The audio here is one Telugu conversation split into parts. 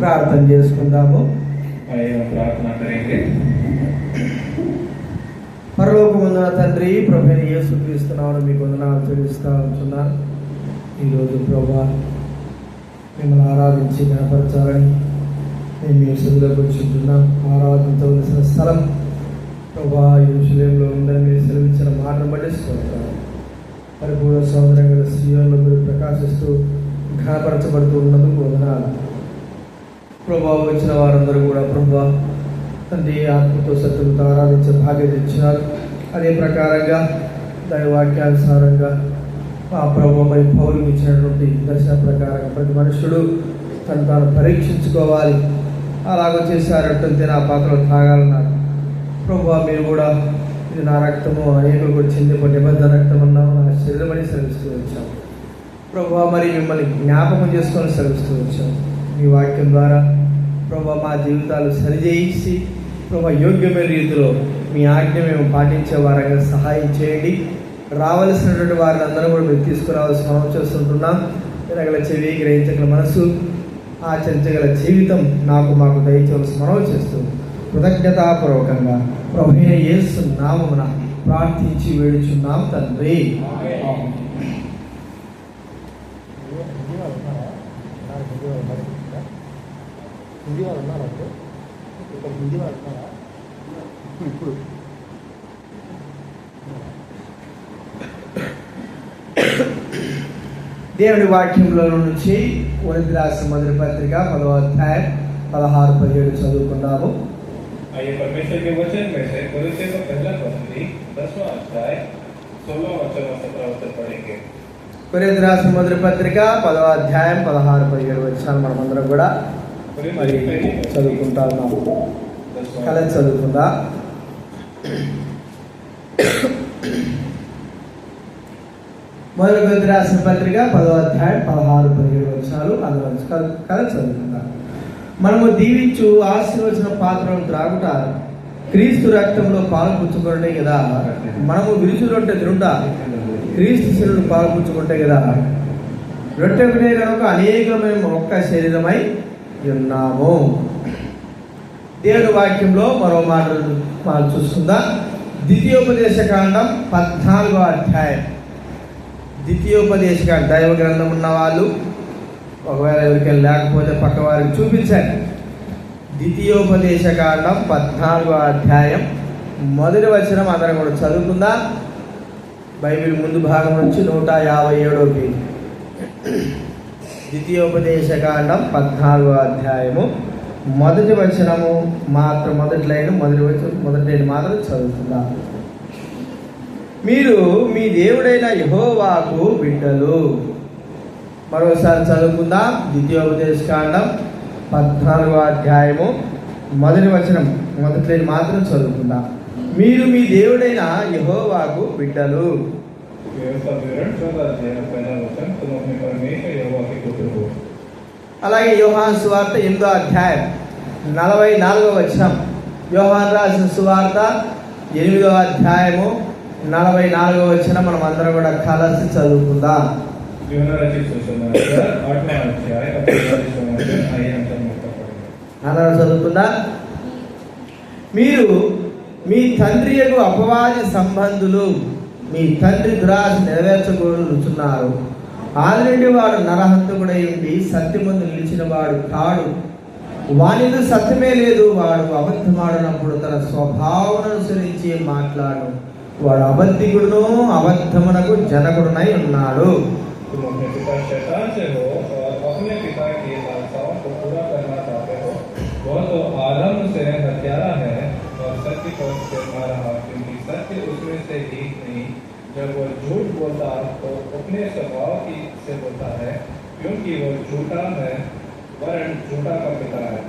ప్రార్థన చేసుకుందాము. పరలోకమందున తండ్రి, ప్రభువైన యేసుక్రీస్తు నామమున మీకు వందనాలు చెల్లిస్తూ ఉంటున్నాను. ఈరోజు ప్రభువా మిమ్మల్ని ఆరాధించి గణపరచాలని మేము మీ సన్నిధిలోకి వచ్చుంటున్నాం. ఆరాధించవలసిన స్థలం ప్రభువా యెరూషలేములో ఉందని మీరు సెలవిచ్చిన మాటను బట్టి స్తోత్రాలు. పరిపూర్ణ సౌందర్యంగా సీయోనులో మీరు ప్రకాశిస్తూ ఘనపరచబడుతూ ఉన్నందుకు వందనాలు. ప్రభువా వచ్చిన వారందరూ కూడా ప్రభువా తండ్రి ఆత్మతో సత్యంతో ఆరాధించే భాగ్యత ఇచ్చినారు. అదే ప్రకారంగా దైవాక్యానుసారంగా ఆ ప్రభు మరి పౌరులకు ఇచ్చినటువంటి దర్శన ప్రకారంగా ప్రతి మనుషుడు తను తాను పరీక్షించుకోవాలి. అలాగ చేశారంటే నా పాత్రలు తాగాలన్నారు. ప్రభువా మీరు కూడా ఇది నా రక్తము, అనేకులు కూడా చెందిన నిబంధన రక్తం అన్నాము, నా శరీరమని సెలవిస్తూ వచ్చాము. ప్రభువా మరి మిమ్మల్ని జ్ఞాపకం చేసుకొని సెలవిస్తూ వచ్చాము. మీ వాక్యం ద్వారా ప్రభువా మా జీవితాలు సరిచేసి ప్రభువా యోగ్యమైన రీతిలో మీ ఆజ్ఞ మేము పాటించే వారంగా సహాయం చేయండి. రావలసినటువంటి వారిని అందరూ కూడా మీరు తీసుకురావాల్సిన మనం చేస్తుంటున్నాం. వినగల చెవి, గ్రహించగల మనసు, ఆచరించగల జీవితం మాకు దయచేసి మనం చేస్తూ కృతజ్ఞతాపూర్వకంగా ప్రభువైన యేసు నామమున ప్రార్థించి వేడుచున్నాం తండ్రి. దేవుని వాక్యంలో నుంచి కొరింథీ రాసిన మొదటి పత్రిక 10వ అధ్యాయం 16-17 చదువుకున్నాము. परमेश्वर के वचन में से कोरिन्थियों का पहला पत्री 10वां अध्याय 16वां वचन और 17वां वचन पढ़ेंगे. కొరింథీ రాసిన మొదటి పత్రిక 10వ అధ్యాయం 16-17 వచనాలు మనమందరం కూడా మరి చదువుకుంటా ఉన్నాము. కలిసి చదువుకుందా. మొదటి కొరింథీ రాసిన పత్రిక 10వ అధ్యాయం 16-17 వచనాలు అందులో కలిసి చదువుకుందా. మనము దీవించు ఆశీర్వచన పాత్రను త్రాగుట క్రీస్తు రక్తంలో పాల్పుచ్చుకుంటే కదా. మనము విరుచు రొట్టె తినుట క్రీస్తు శరీరుడు పాల్పుచ్చుకుంటే కదా. రొట్టె వినే కనుక అనేకమైన ఒక్క శరీరమై ఉన్నాము. దేవుని వాక్యంలో మరో మాటలు చూసుకుందాం. ద్వితీయోపదేశకాండం 14వ అధ్యాయం. ద్వితీయోపదేశకాండం దైవ గ్రంథం ఉన్న వాళ్ళు ఒకవేళ ఎవరికైనా లేకపోతే పక్క వారికి చూపించండి. ద్వితీయోపదేశకాండం 14వ అధ్యాయం మొదటి వచనం అందరం కూడా చదువుకుందాం. బైబిల్ ముందు భాగం నుంచి 157వ పేజీ. ద్వితీయోపదేశకాండం 14వ అధ్యాయము మొదటి వచనము మాత్రం మొదటి లైన్ మాత్రం చదువుకుందాం. మీరు మీ దేవుడైన యెహోవాకు బిడ్డలు. మరోసారి చదువుకుందాం. ద్వితీయోపదేశకాండం 14వ అధ్యాయము మొదటి వచనం మొదటి లైన్ మాత్రం చదువుకుందాం. మీరు మీ దేవుడైన యెహోవాకు బిడ్డలు. అలాగే యోహాను సువార్త 8వ అధ్యాయం 44వ వచనం. యోహాను రాసిన సువార్త 8వ అధ్యాయము 44వ వచనం మనం అందరం కూడా కలిసి చదువుకుందాం. అందరం చదువుకుందా. మీరు మీ తండ్రి యొక్క అపవాది సంబంధులు, మీ తండ్రి దురాశ నెరవేర్చగోరుచున్నారు. ఆది నుండి వాడు నరహంతకుడై ఉండి సత్యమందు నిలిచిన వాడు కాడు. వానిది సత్యమే లేదు. వాడు అబద్ధమాడినప్పుడు తన స్వభావం అనుసరించి మాట్లాడు. వాడు అబద్ధికుడును అబద్ధమునకు జనకుడునై ఉన్నాడు. जब वो झूठ बोलता तो अपने स्वभाव की से बोलता है, क्योंकि वो झूठा है वरन झूठा का पिता है.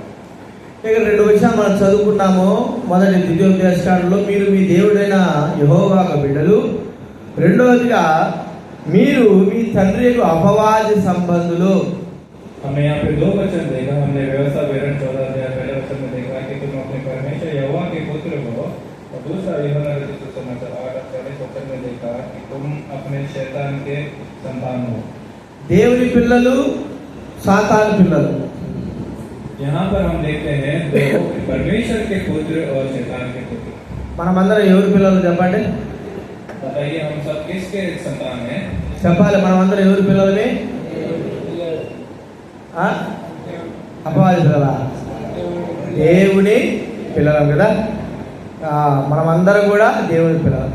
ఇక్కడ రెండు విషయాలు మనం చదువుకున్నాము. మొదటి ద్వితీయోపదేశకాండంలో మీరు మీ దేవుడైన యెహోవాకు బిడ్డలు. రెండవదిగా మీరు మీ తండ్రి యొక్క అపవాది సంబంధులు. हमने यहाँ पे दो वचन देखा. हमने व्यवस्था विवरण 14 अध्याय पहले वचन में देखा कि तुम अपने परमेश्वर यहोवा के पुत्र हो, और दूसरा यूहन्ना रचित सुसमाचार 8:40 वचन में देखा कि तुम अपने शैतान के संतान हो. దేవుని పిల్లలు, సాతాను పిల్లలు. यहाँ पर हम देखते हैं दो परमेश्वर के पुत्र और शैतान के पुत्र। మనమందరం ఎవరి పిల్లలు చెప్పండి? बताइए हम सब किसके संतान हैं? చెప్పాలి. మనమందరం ఎవరి పిల్లలమే? అపవాది పిల్లలా? దేవుని పిల్లలం కదా. మనమందరం కూడా దేవుని పిల్లలు.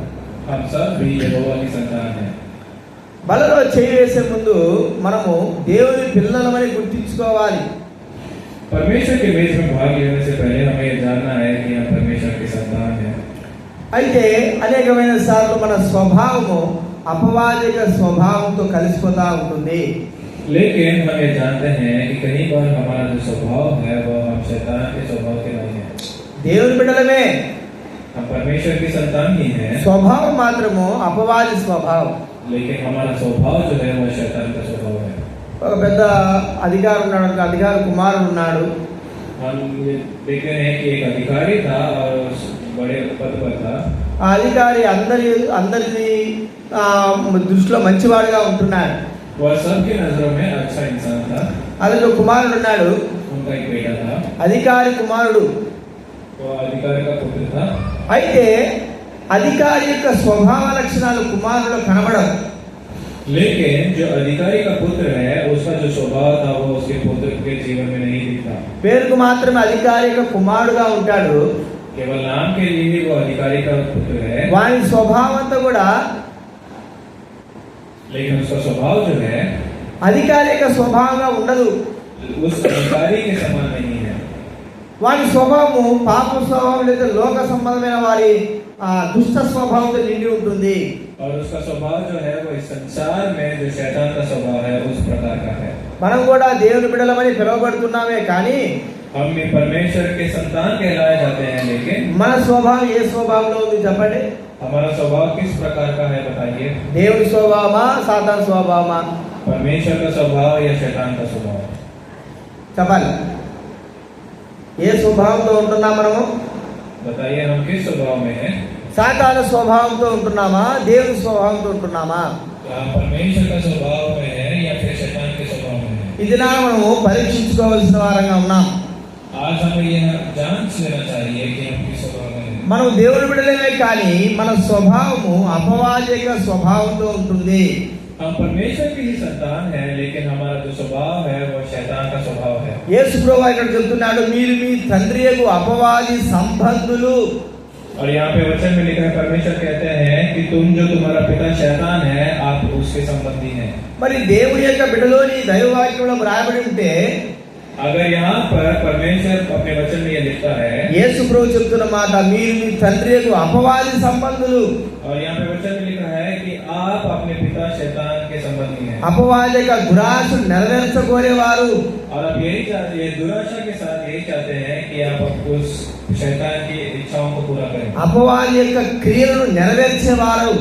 हम सब भी यहोवा की संतान हैं। బలలో చేయి వేసే ముందు మనము దేవుని పిల్లలమని గుర్తించుకోవాలి. परमेश्वर के मेज में भाग लेने से पहले हमें ये जानना है कि हम परमेश्वर के संतान हैं। అయితే అనేకమైన సార్లు మన స్వభావము అపవాదిక స్వభావంతో కలిసిపోతా ఉంటుంది. लेकिन हम ये जानते हैं कि कई बार हमारा जो स्वभाव है वो हम शैतान के स्वभाव के नहीं है। దేవుని బిడ్డలమే, हम परमेश्वर की संतान ही हैं, స్వభావం మాత్రము అపవాది స్వభావం. लेकिन हमारा स्वभाव जो है वो शैतान का स्वभाव है। ఒక పెద్ద అధికారి ఉన్నాడు, ఒక అధికారి కుమారుడు ఉన్నాడు. हम ये देखते हैं कि एक अधिकारी था और उस बड़े पद पर था। ఆ అధికారి అందరిని దృష్టిలో మంచివాడుగా ఉంటున్నాడు. वह सबकी नजरों में अच्छा इंसान था। అతను కుమారుడు ఉన్నాడు, उनका एक बेटा था, అధికారి కుమారుడు. वो अधिकारी का पुत्र था। అయితే అధికారి యొక్క స్వభావ లక్షణాలు కుమారుడు కనబడవు. लेकिन जो अधिकारी का पुत्र है उसका जो स्वभाव था वो उसके पुत्र के जीवन में नहीं दिखता। పేరుకు మాత్రమే అధికారి యొక్క కుమారుడుగా ఉంటాడు. केवल नाम के लिए ही वो अधिकारी का पुत्र है, వాని స్వభావం అంతా కూడా लेकिन उसका स्वभाव जो है అధికారి యొక్క స్వభావంగా ఉండదు. उस अधिकारी के समान नहीं है। వాని స్వభావము పాప స్వభావం లేదా లోక సంబంధమైన వారి దుష్ట స్వభావంతో నిండి ఉంటుంది. और उसका स्वभाव जो है वो इस संसार में जो शैतान का स्वभाव है उस प्रकार का है। మనం కూడా దేవుని బిడ్డలమని పిలువబడుతున్నామే, కానీ हम भी परमेश्वर के संतान कहलाए जाते हैं, लेकिन మన స్వభావం ఏ స్వభావంలో ఉంది చెప్పండి? हमारा स्वभाव किस प्रकार का है बताइए? దేవుని స్వభావమా సాతాను స్వభావమా? परमेश्वर का स्वभाव या शैतान का स्वभाव? చెప్పాలి. ఏ స్వభావంతో ఉంటున్నాం మనము? बताइए हम किस स्वभाव में हैं? సాతాను స్వభావంతో ఉంటున్నామా, దేవుని స్వభావంతో ఉంటున్నామా? हम परमेश्वर का स्वभाव में है या फिर शैतान के स्वभाव में है? ఇది మనము పరీక్షించుకోవాల్సిన వారంగా ఉన్నాం. आज हमें यह जांच लेना चाहिए कि हम किस स्वभाव में हैं। మనం దేవుని బిడ్డలమే, కానీ మన స్వభావము అపవాదిక స్వభావంతో ఉంటుంది. हम परमेश्वर की ही संतान है, लेकिन हमारा जो स्वभाव है वो शैतान का स्वभाव है। యేసు ప్రభువు ఇక్కడ చెప్తున్నాడు, మీరు మీ తండ్రియగు అపవాది సంబంధులు. और यहाँ पे वचन में लिखा है, परमेश्वर कहते हैं कि तुम जो तुम्हारा पिता शैतान है आप उसके संबंधी हैं। మరి దేవుని యొక్క బిడ్డలోని దైవవాక్యంలో రాయబడి ఉంటే अगर यहाँ पर परमेश्वर अपने वचन में ये लिखता है, యేసు ప్రభు చెప్తున్న మాట, మీరు మీ తండ్రియగు అపవాది సంబంధులు. और यहाँ पे वचन में लिखा है कि आप अपने पिता शैतान के संबंधी हैं। అపవాదిక దురాశను నెరవేర్చగోరేవారు. और आप यही चाहते, ये दुराशा के साथ यही चाहते हैं कि आप उस शैतान की इच्छाओं को पूरा करें। అపవాది యొక్క క్రియలను నెరవేర్చేవారు.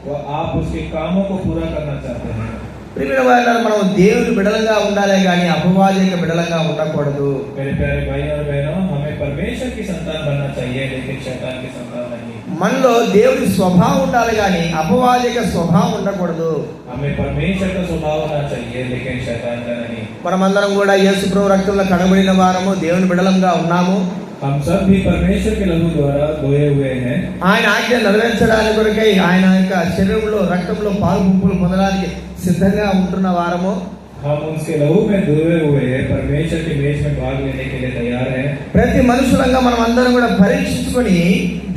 वो आप उसके कामों को पूरा करना चाहते हैं। ప్రియమైన వారు, మనం దేవుని బిడ్డలంగా ఉండాలి, కానీ అపవాది యొక్క బిడ్డలంగా ఉండకూడదు. मेरे प्यारे भाई और बहनों, हमें परमेश्वर की संतान बनना चाहिए, लेकिन शैतान की संतान नहीं। మనలో దేవుని స్వభావం ఉండాలి, కానీ అపవాది యొక్క స్వభావం ఉండకూడదు. हमें परमेश्वर का स्वभाव होना चाहिए, लेकिन शैतान का नहीं। మనమందరం కూడా యేసు ప్రభు రక్తంలో కడబడిన వారము, దేవుని బిడ్డలంగా ఉన్నాము. हम सब भी परमेश्वर के लहू द्वारा धोए हुए हैं। ఆయన ఆజ్ఞ నెరవేర్చడానికి కొరకై ఆయన యొక్క శరీరంలో రక్తంలో పాలు పంపులు పొందడానికి సిద్ధంగా ఉంటున్న వారము. हम उसके लहू में धोए हुए हैं, परमेश्वर के मेज में भाग लेने के लिए तैयार हैं। ప్రతి మనుషులంగా మనం అందరం కూడా పరీక్షించుకొని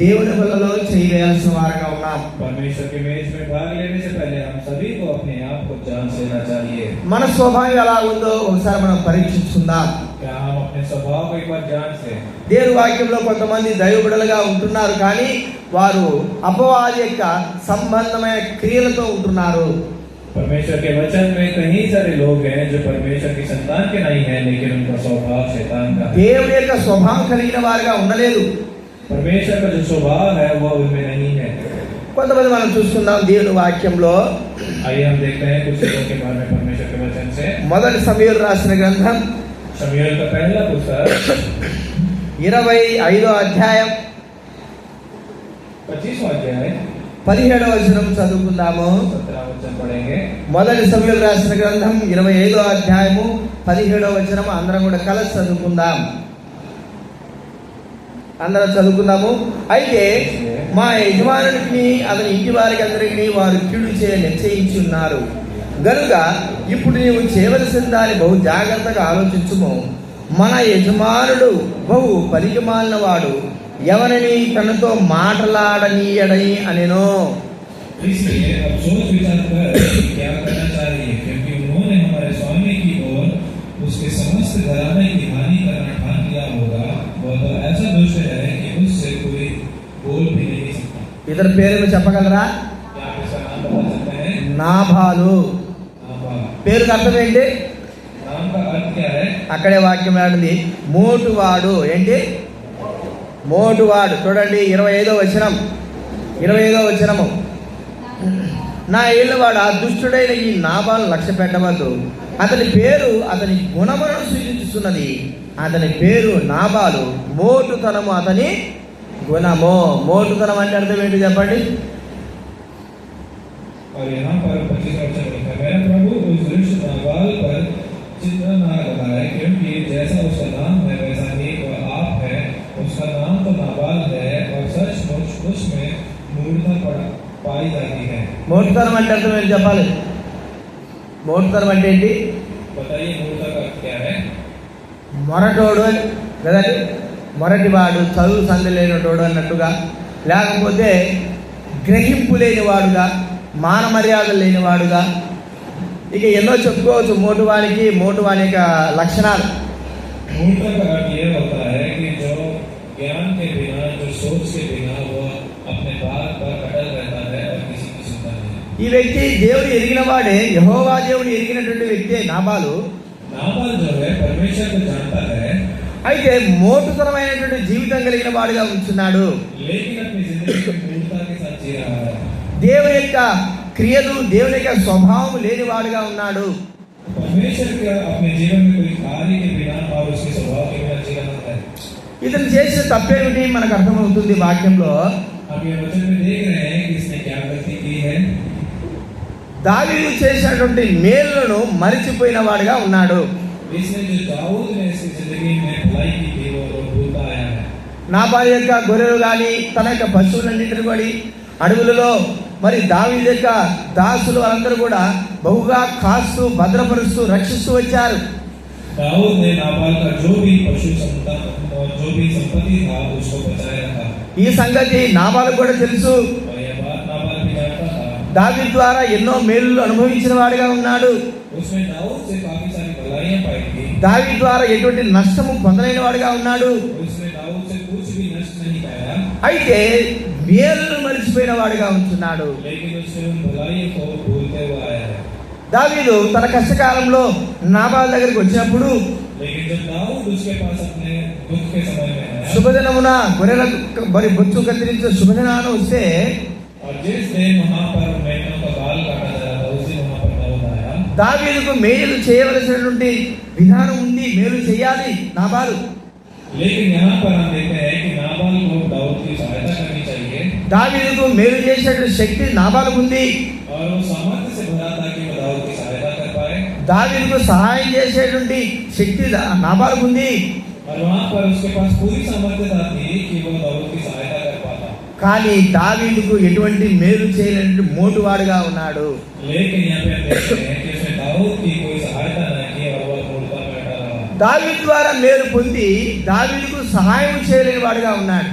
దేవుని వల్లలో చేయవలసిన వారంగా ఉన్నాం. परमेश्वर के मेज में भाग लेने से पहले हम सभी को अपने आप को जांच लेना चाहिए। మన స్వభావం ఎలా ఉందో ఒకసారి మనం పరీక్షించుకుందాం. क्या हम अपने स्वभाव को एक बार जांच लें? దేవుని వాక్యంలో కొంతమంది దైవబిడ్డలుగా ఉంటున్నారు, కానీ వారు అపవాది యొక్క సంబంధమైన క్రియలతో ఉంటున్నారు. परमेश्वर के वचन में कई सारे लोग हैं जो परमेश्वर की संतान के नहीं हैं, लेकिन उनका स्वभाव शैतान का है। దేవుని యొక్క స్వభావం కలిగిన వారుగా ఉండలేదు. परमेश्वर का जो स्वभाव है वो उनमें नहीं है। కొంతమంది మనం చూసుకుందాం దేవుని వాక్యంలో. आइए हम देखते हैं कुछ चीजों के बारे में परमेश्वर के वचन से। మొదటి సమూయేలు రాసిన గ్రంథం शमूएल का पहला पुस्तक 25వ అధ్యాయం 25वां अध्याय 17వ వచనం చదువుకుందాము. 17वां वचन पढ़ेंगे. మొదటి సమూయేలు రాసిన గ్రంథం 25వ అధ్యాయము 17వ వచనం అందరం కూడా కలిసి చదువుకుందాం. అందరం చదువుకుందాము. అయితే మా యజమానునికి అతని ఇంటి వారికి అందరికీ వారు కీడు చేయ నిశ్చయించి ఉన్నారు గనుక ఇప్పుడు నీవు చేయవలసిన దాన్ని బహు జాగ్రత్తగా ఆలోచించుము. మన యజమానుడు బహు పలికిమాలిన వాడు, ఎవరిని తనతో మాట్లాడనీయడని అనెను. इसलिए अब सोच विचार कर क्या करना चाहिए, क्योंकि उन्होंने हमारे स्वामी की ओर उसके समस्त घराने की हानि करना ठान लिया होगा. वह तो ऐसा दुष्ट है कि उससे कोई बोल भी नहीं सकता. ఇతని పేరు చెప్పగలరా? क्या आप इसका नाम बता सकते हैं? నాబాలు. नाबाल. పేరుకి అర్థం ఏంటి? नाम का अर्थ क्या है? అక్కడే వాక్యం ఆడింది, మోటువాడు. ఏంటి? మోటువాడు. చూడండి 25వ వచనము. నా ఏళ్ళవాడు ఆ దుష్టుడైన ఈ నాబాలు లక్ష్య పెట్టవద్దు. అతని పేరు అతని గుణములను సూచిస్తున్నది. అతని పేరు నాబాలు, మోటుతనము అతని గుణము. మోటుతనం అంటే అర్థం ఏంటి చెప్పండి? और यहाँ पर 25वां वचन लिखा है, मेरा प्रभु उस दुष्ट नाबाल पर चिन्ह न लगाए, क्योंकि जैसा उसका नाम है वैसा ही वह आप है. उसका नाम तो नाबाल है और सचमुच उसमें मूर्खता पाई जाती है. మోటుతనం అంటే అర్థం ఏంటి చెప్పాలి? మోటుతనం అంటే ఏంటి? बताइए मूर्खता का अर्थ क्या है? మొరటోడు కదండి, మొరటివాడు, చదువు సంధి లేనివాడు అన్నట్టుగా, లేకపోతే గ్రహింపు లేనివాడుగా, మాన మర్యాదలు లేనివాడుగా, ఇక ఎన్నో చెప్పుకోవచ్చు మోటువాని యొక్క లక్షణాలు. मूर्खता का अर्थ ये होता है कि जो ज्ञान के बिना, जो सोच के बिना वो अपने बात पर अटल रहता है और किसी की सुनता नहीं. ఈ వ్యక్తి దేవుడు ఎరిగిన వాడే, యెహోవా దేవుడు ఎరిగినటువంటి వ్యక్తి నాబాలు. नाबाल जो है परमेश्वर को जानता है, అయితే మోటుతనమైనటువంటి జీవితం కలిగిన వాడుగా ఉంటున్నాడు. लेकिन अपनी जिंदगी में मूर्खता के साथ जी रहा है. దేవుని యొక్క క్రియలు, దేవుని యొక్క స్వభావం లేని వాడుగా ఉన్నాడు. परमेश्वर का अपने जीवन में कोई कार्य के बिना और उसके स्वभाव के बिना जी रहा है. ఇతను చేసిన తప్పేమిటి మనకు అర్థమవుతుంది వాక్యంలో. हम ये वचन में देख रहे हैं कि इसने क्या गलती की है. దావీదు చేసినటువంటి మేలులను మరిచిపోయిన వాడుగా ఉన్నాడు. इसने जो दाऊद ने इसकी जिंदगी में भलाई की थी वो भूलता आया है. నాబాలు యొక్క గొర్రెలు కానీ, తన యొక్క పశువులన్నింటిని కూడా అడవులలో మరి దావీదు యొక్క దాసులు అందరూ కూడా బహుగా కాస్తూ, భద్రపరుస్తూ, రక్షిస్తూ వచ్చారు. दाऊद ने नाबाल का जो भी पशु संपदा और जो भी संपत्ति था उसको बचाया था. ఈ సంగతి నాబాలు కూడా తెలుసు. और यह बात नाबाल भी जानता था. దావీదు ద్వారా ఎన్నో మేలులు అనుభవించిన వాడిగా ఉన్నాడు. उसने दाऊद से काफी सारी भलाइयां पाई थी. దావీదు ద్వారా ఎటువంటి నష్టము పొందలేని వాడిగా ఉన్నాడు. उसने दाऊद से कुछ भी नष्ट नहीं पाया. అయితే మేలును మరిచిపోయిన వాడిగా ఉంటున్నాడు. लेकिन उसने उन भलाइयों को भूलते हुए आया है. దావీదు తన కష్టకాలంలో నాబాలు దగ్గరికి వచ్చినప్పుడు, लेकिन जब दाऊद उसके पास अपने दुख के समय में आया శుభదినమున గొర్రెలకు మరి బొచ్చు కత్తిరించే శుభదినాన్ని వస్తే, और जिस दिन वहां पर मेमनों का बाल काटा जा रहा था उस दिन वहां पर दाऊद आया. దావీదుకు మేలు చేయవలసినటువంటి విధానం ఉంది, మేలు చేయాలి నాబాలు. लेकिन यहाँ पर हम देखते हैं कि नाबाल को दाऊद की सहायता करनी चाहिए. దావీదుకు మేలు చేసేటువంటి శక్తి నాబాలుకు ఉంది. और वो सामर्थ्य से भरा था कि वो दाऊद की सहायता कर पाए. దావీదుకు సహాయం చేసేటువంటి శక్తి నాబాలుకు ఉంది. और वहाँ पर उसके पास पूरी सामर्थ्यता थी कि वो दाऊद की सहायता कर पाता. కానీ దావీదుకు ఎటువంటి మేలు చేయలేని మోటువాడుగా ఉన్నాడు. लेकिन यहाँ पे हम देखते हैं कि उसने दाऊद की कोई सहायता न की और वह मूर्खता में बैठा रहा. దావీదు ద్వారా మేలు పొంది దావీదుకు సహాయం చేయలేని వాడుగా ఉన్నాడు.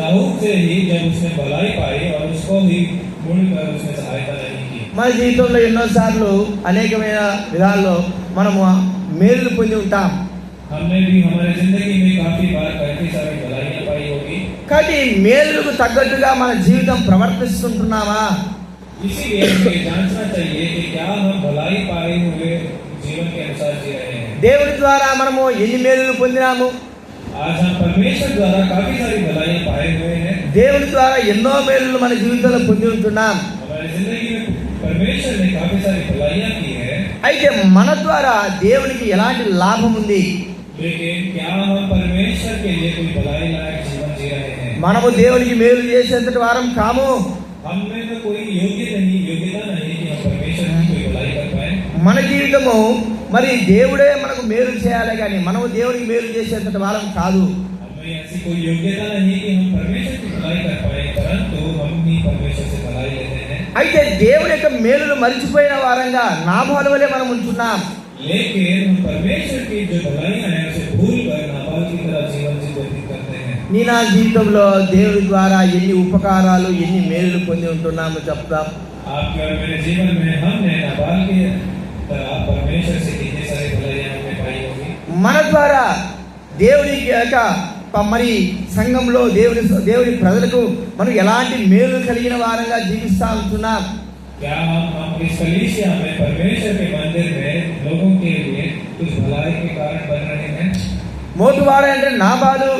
दाऊद से ही जब उसने भलाई पाई और उसको ही मुड़कर उसने सहायता नहीं की. మన జీవితంలో ఎన్నోసార్లు అనేకమైన విధాల్లో మనము మేలు పొంది ఉంటాం. हमने भी हमारे जिंदगी में काफी बार काफी सारी भलाइयां पाई होगी. కానీ మేలుకు తగ్గట్టుగా మన జీవితం ప్రవర్తిస్తుంటున్నామా? इसीलिए हमें जांचना चाहिए कि क्या हम भलाई पाए हुए जीवन के अनुसार जी रहे हैं. దేవుడి ద్వారా మనము ఎన్ని మేలులు పొందినాము? आज हम परमेश्वर द्वारा काफी सारी भलाइयां पाए हुए हैं. దేవుడి ద్వారా ఎన్నో మేలులు మన జీవితంలో పొంది ఉంటున్నాం. हमारी जिंदगी में परमेश्वर ने काफी सारी भलाइयां की है. అయితే మన ద్వారా దేవునికి ఎలాంటి లాభం ఉంది? लेकिन क्या हम परमेश्वर के लिए कोई भलाई लायक जीवन जी रहे हैं? మనము దేవునికి మేలు చేసేంతటి వారం కాము. हम में तो कोई योग्यता नहीं कि हम परमेश्वर की कोई भलाई कर पाए. మన జీవితము మరి దేవుడే మనకు మేలు చేయాలి కానీ మనము దేవునికి మేలు చేసేంతటి వారం కాదు. हमें ऐसी कोई योग्यता नहीं कि हम परमेश्वर की भलाई कर पाए, परंतु हम ही परमेश्वर से भलाई लेते हैं. అయితే దేవుని యొక్క మేలును మరిచిపోయిన వారంగా నాబాలు వలె మనం ఉంటున్నాం. लेकिन हम परमेश्वर की जो भलाइयां हैं उसे भूल कर नाबाल की तरह जीवन से व्यतीत करते हैं. నీ నా జీవితంలో దేవుని ద్వారా ఎన్ని ఉపకారాలు ఎన్ని మేలులు పొంది ఉంటున్నామో చెప్తాం. आपके और मेरे जीवन में हमने नाबाल की तरह परमेश्वर से कितनी सारी भलाइयां हमने पाई होगी. మన ద్వారా దేవునికి యొక్క మరి సంఘంలో దేవుని ప్రజలకు మనం ఎలాంటి మేలు కలిగిన వారంగా జీవిస్తా ఉంటున్నాం. क्या हम इस कलीसिया में परमेश्वर के मंदिर में लोगों के लिए कुछ भलाई के कारण बन रहे हैं. మోటువాడు అంటే నాబాలు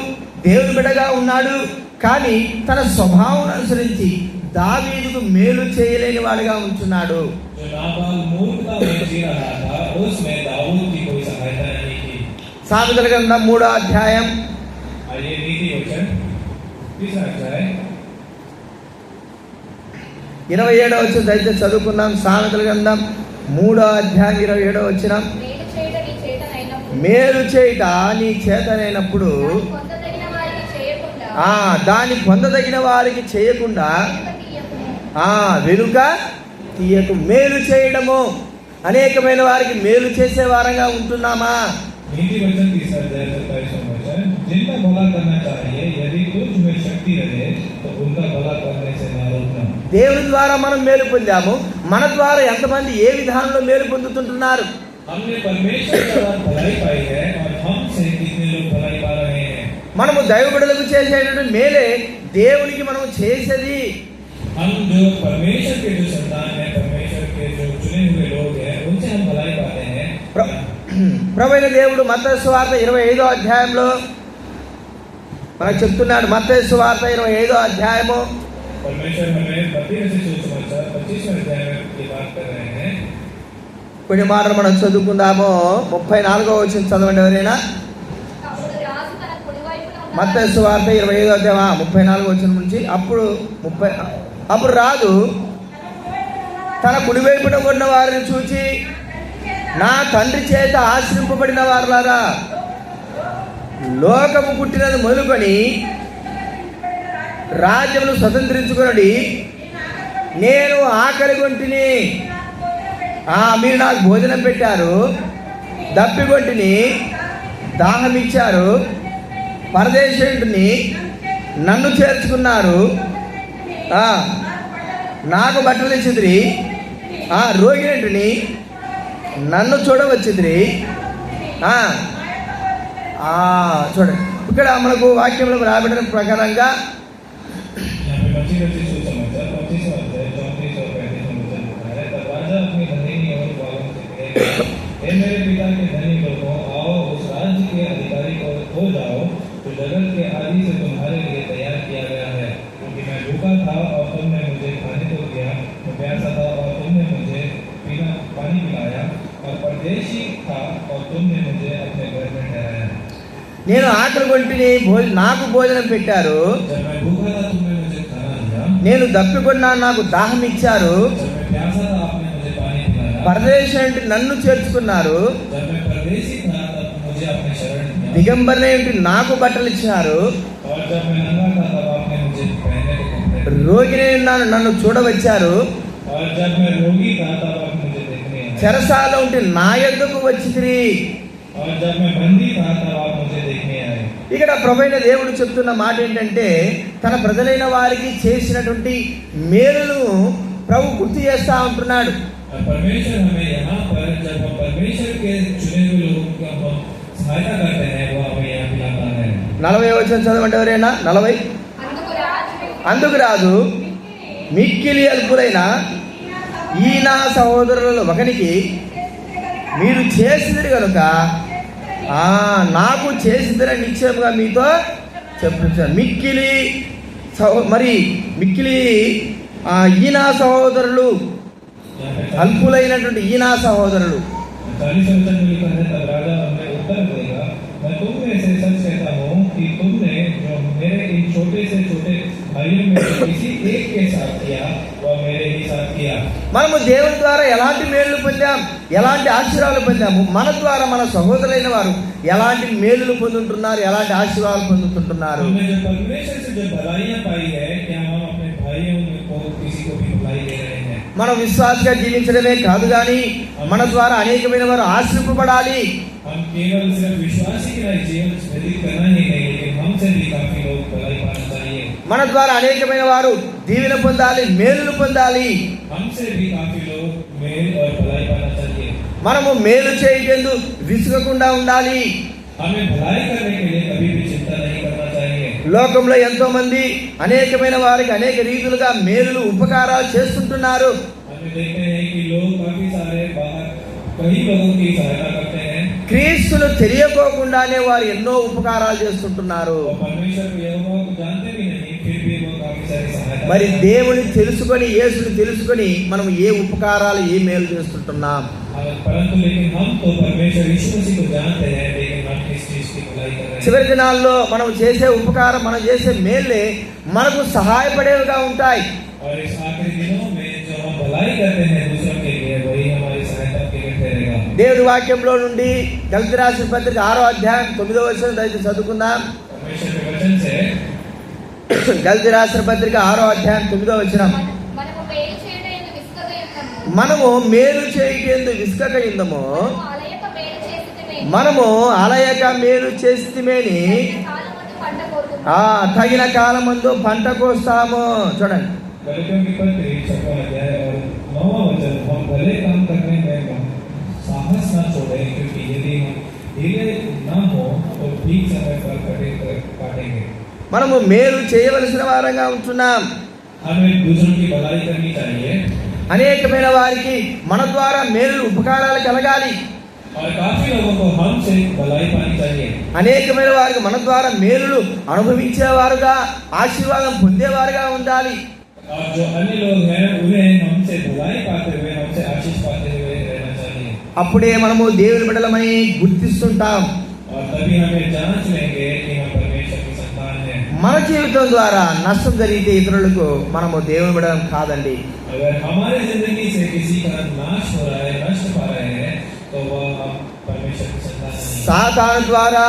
దేవుని బిడ్డగా ఉన్నాడు కానీ తన స్వభావం అనుసరించి దావీదుకు మేలు చేయలేని వాడిగా ఉంటున్నాడు. जो नाबाल मूर्खता में जी रहा था उसमें दाऊद की कोई सहायता नहीं की. సామెతల గ్రంథం 3వ అధ్యాయం आइए नीति वचन 3 अध्याय 27వ వచనం దయచేసి చదువుకుందాం. సామెతల గ్రంథం 3వ అధ్యాయం 27వ వచనం. మేలు చేయుట నీ చేతనైనప్పుడు దాన్ని పొందదగిన వారికి చేయకుండా వెనుక తీయకు. మేలు చేయడము అనేకమైన వారికి మేలు చేసే వారంగా ఉంటున్నామా? नीति वचन 3 अध्याय 27वां वचन. जिनका भला करना चाहिए यदि कुछ में शक्ति रहे तो उनका भला करने से न रोकना. దేవుని ద్వారా మనం మేలు పొందాము. మన ద్వారా ఎంతమంది ఏ విధానంలో మేలు పొందుతుంటున్నారు? हमने परमेश्वर द्वारा भलाई पाई है और हमसे कितने लोग भलाई पा रहे हैं. మనము దైవ బిడ్డలకు చేసేటువంటి మేలే దేవునికి మనం చేసేది. हम जो परमेश्वर के जो संतान है, परमेश्वर के जो चुने हुए लोग हैं, उनसे हम भलाई पाते हैं. ప్రభువైన దేవుడు మత్తయి సువార్త 25వ అధ్యాయంలో మనకు చెప్తున్నాడు. మత్తయి సువార్త 25వ అధ్యాయము परमेश्वर हमें मत्ती रचित सुसमाचार 25वें अध्याय में ये बात कर रहे हैं. కొన్ని మాటలు మనం చదువుకుందాము. 34వ వచనం చదవండి ఎవరైనా. మత్తయి సువార్త 25వ అధ్యాయం 34వ వచనం నుంచి. అప్పుడు రాజు తన కుడివైపున ఉన్న వారిని చూచి, నా తండ్రి చేత ఆశ్రయింపబడిన వారులారా, లోకము పుట్టినది మొదలుకొని రాజ్యమును స్వతంత్రించుకుని నేను ఆకలి కొంటిని, మీరు నాకు భోజనం పెట్టారు, దప్పికొంటిని, దాహం ఇచ్చారు, పరదేశుడిని, నన్ను చేర్చుకున్నారు, నాకు బట్టలు ఇచ్చిద్రి, రోగినట్టుని, నన్ను చూడవచ్చిద్రి. చూడండి ఇక్కడ మనకు వాక్యంలో రాబడిన ప్రకారంగా मेरे पिता के धनी लोगों, आओ उस राज्य के अधिकारी को हो जाओ जो जगत के आदि से तुम्हारे लिए तैयार किया गया है. क्योंकि मैं भूखा था और तुमने मुझे खाने को दिया, मैं प्यासा था और तुमने मुझे पानी पिलाया, और परदेशी था और तुमने मुझे अपने घर में ठहराया. నేను ఆకలి కొంటిని, నాకు భోజనం పెట్టారు. जब मैं भूखा था तुमने मुझे खाना दिया. నేను దప్పికొన్నాను, నాకు దాహం ఇచ్చారు. जब मैं प्यासा था आपने मुझे पानी पिलाया. పరదేశి అంటే నన్ను చేర్చుకున్నారు. जब मैं परदेशी था तब मुझे अपने शरण दिया. దిగంబరనే ఉంటే నాకు బట్టలు ఇచ్చారు. और जब मैं नंगा था तब आपने मुझे पहनने को कपड़े दिए. రోగినే ఉన్నాను, నన్ను చూడవచ్చారు. और जब मैं रोगी था तब आप मुझे देखने आए. చెరసాలలో ఉంటే నా యొద్దకు వచ్చితిరి. और जब मैं बंदी था तब आप मुझे देखने आए. ఇక్కడ ప్రభువైన దేవుడు చెప్తున్న మాట ఏంటంటే, తన ప్రజలైన వారికి చేసినటువంటి మేలును ప్రభు గుర్తు చేస్తా ఉంటున్నాడు. परमेश्वर हमें यहाँ पर जब हम परमेश्वर के चुने हुए लोगों की हम सहायता करते हैं, वो हमें यहाँ पिलाता है. 40వ వచనం చదవండి ఎవరైనా. 40. అందుకు రాజు మిక్కిలి అల్పులైన ఈ నా సహోదరులలో ఒకనికి మీరు చేసింది కనుక నాకు చేసిందని నిశ్చయముగా మీతో చెప్తున్నాను. మిక్కిలి ఈ నా సహోదరులు, అల్పులైనటువంటి ఈ నా సహోదరులు. 40 वचन में लिखा है, तब राजा हमें उत्तर देगा, मैं तुम में से सच कहता हूँ कि तुमने जो मेरे इन छोटे से छोटे भाइयों में से किसी एक के साथ किया वह मेरे ही साथ किया। మనము దేవుని ద్వారా ఎలాంటి మేలులు పొందాం, ఎలాంటి ఆశీర్వాదాలు పొందాము, మన ద్వారా మన సహోదరులైన వారు ఎలాంటి మేలులు పొందుతున్నారు, ఎలాంటి ఆశీర్వాదాలు పొందుతుంటున్నారు. हमने जो परमेश्वर से जो भलाइयां पाई है, क्या हम अपने भाइयों को किसी को भी भलाई दे रहे हैं? మనం విశ్వాసంగా జీవించడమే కాదు కానీ మన ద్వారా అనేకమైన వారు ఆశీర్వపడాలి. हम केवल सिर्फ विश्वासी के लिए जीवन व्यतीत करना ही नहीं, लेकिन हमसे भी काफी लोग भलाई पाना चाहिए. మన ద్వారా అనేకమైన వారు దీవెన పొందాలి, మేలులు పొందాలి. हमसे भी काफी लोग मेल और भलाई पाना चाहिए. మనము మేలు చేయటందు విసుగకుండా ఉండాలి. हमें भलाई करने के लिए कभी भी चिंता नहीं करना चाहिए. లోకంలో ఎంతో మంది అనేకమైన వారికి అనేక రీతులుగా మేలులు ఉపకారాలు చేస్తుంటున్నారు. हमें देखते हैं कि लोग काफी सारे बाहर कई लोगों की सहायता करते हैं. క్రీస్తును తెలియకోకుండానే వారు ఎన్నో ఉపకారాలు చేస్తుంటున్నారు. और परमेश्वर को यहोवा को जानते भी नहीं, फिर भी वो काफी सारी सहायता. మరి దేవుని తెలుసుకొని, యేసుని తెలుసుకొని మనం ఏ ఉపకారాలు ఏ మేలు చేస్తుంటున్నాం? परंतु लेकिन हम तो परमेश्वर यीशु मसीह को जानते हैं, लेकिन हम किस चीज की भलाई कर रहे हैं? చివరి దినాల్లో మనం చేసే ఉపకారం, మనం చేసే మేలే మనకు సహాయపడేవిగా ఉంటాయి. और इस आखिरी दिनों में जो हम भलाई करते हैं दूसरों के लिए, वही हमारी सहायता के लिए ठहरेगा. దేవుడి వాక్యంలో నుండి గలతీ రాసిన పత్రిక 6వ అధ్యాయం 9వ వచనం దయచేసి చదువుకుందాం. परमेश्वर के वचन से గలతీ రాసిన పత్రిక 6వ అధ్యాయం 9వ వచనం. మనము మేలు చేయడానికి విసుకగా ఉన్నాము. మనము మేలు చేయటందు విసుకక యుందము, అలయక మేలు చేసితిమే. మనము అలయక మేలు చేసితిమేని కాలమందు పంట కోరుతున్నాము. తగిన కాలమందు పంట కోస్తాము. చూడండి, गलतियों की पत्री 6वां अध्याय और 9वां वचन, हम भले काम करने में साहस न छोड़े, क्योंकि यदि हम ढीले न हो तो ठीक समय पर काटेंगे. మనము మేలు చేయవలసిన వారంగా ఉంటున్నాం. हमें दूसरों की भलाई करनी चाहिए అనేకమైన వారికి మన ద్వారా మేలు ఉపకారాలు కలగాలి. और काफी लोगों को हमसे भलाई पानी चाहिए. అనేకమైన వారికి మన ద్వారా మేలులు అనుభవించేవారుగా, ఆశీర్వాదం పొందేవారుగా ఉండాలి. और जो अन्य लोग हैं उन्हें हमसे भलाई पाते हुए, हमसे आशीष पाते हुए रहना चाहिए. అప్పుడే మనము దేవుని బిడ్డలమని గుర్తిస్తుంటాం. और तभी हमें जांच लेंगे कि हम परमेश्वर की संतान हैं. మన జీవితం ద్వారా నష్టం జరిగితే ఇతరులకు మనము దేవుని బిడ్డలం కాదండి. अगर हमारे जिंदगी से किसी का नाश हो रहा है, नष्ट पा रहे हैं, तो वह हम परमेश्वर की संतान नहीं. సాతాను ద్వారా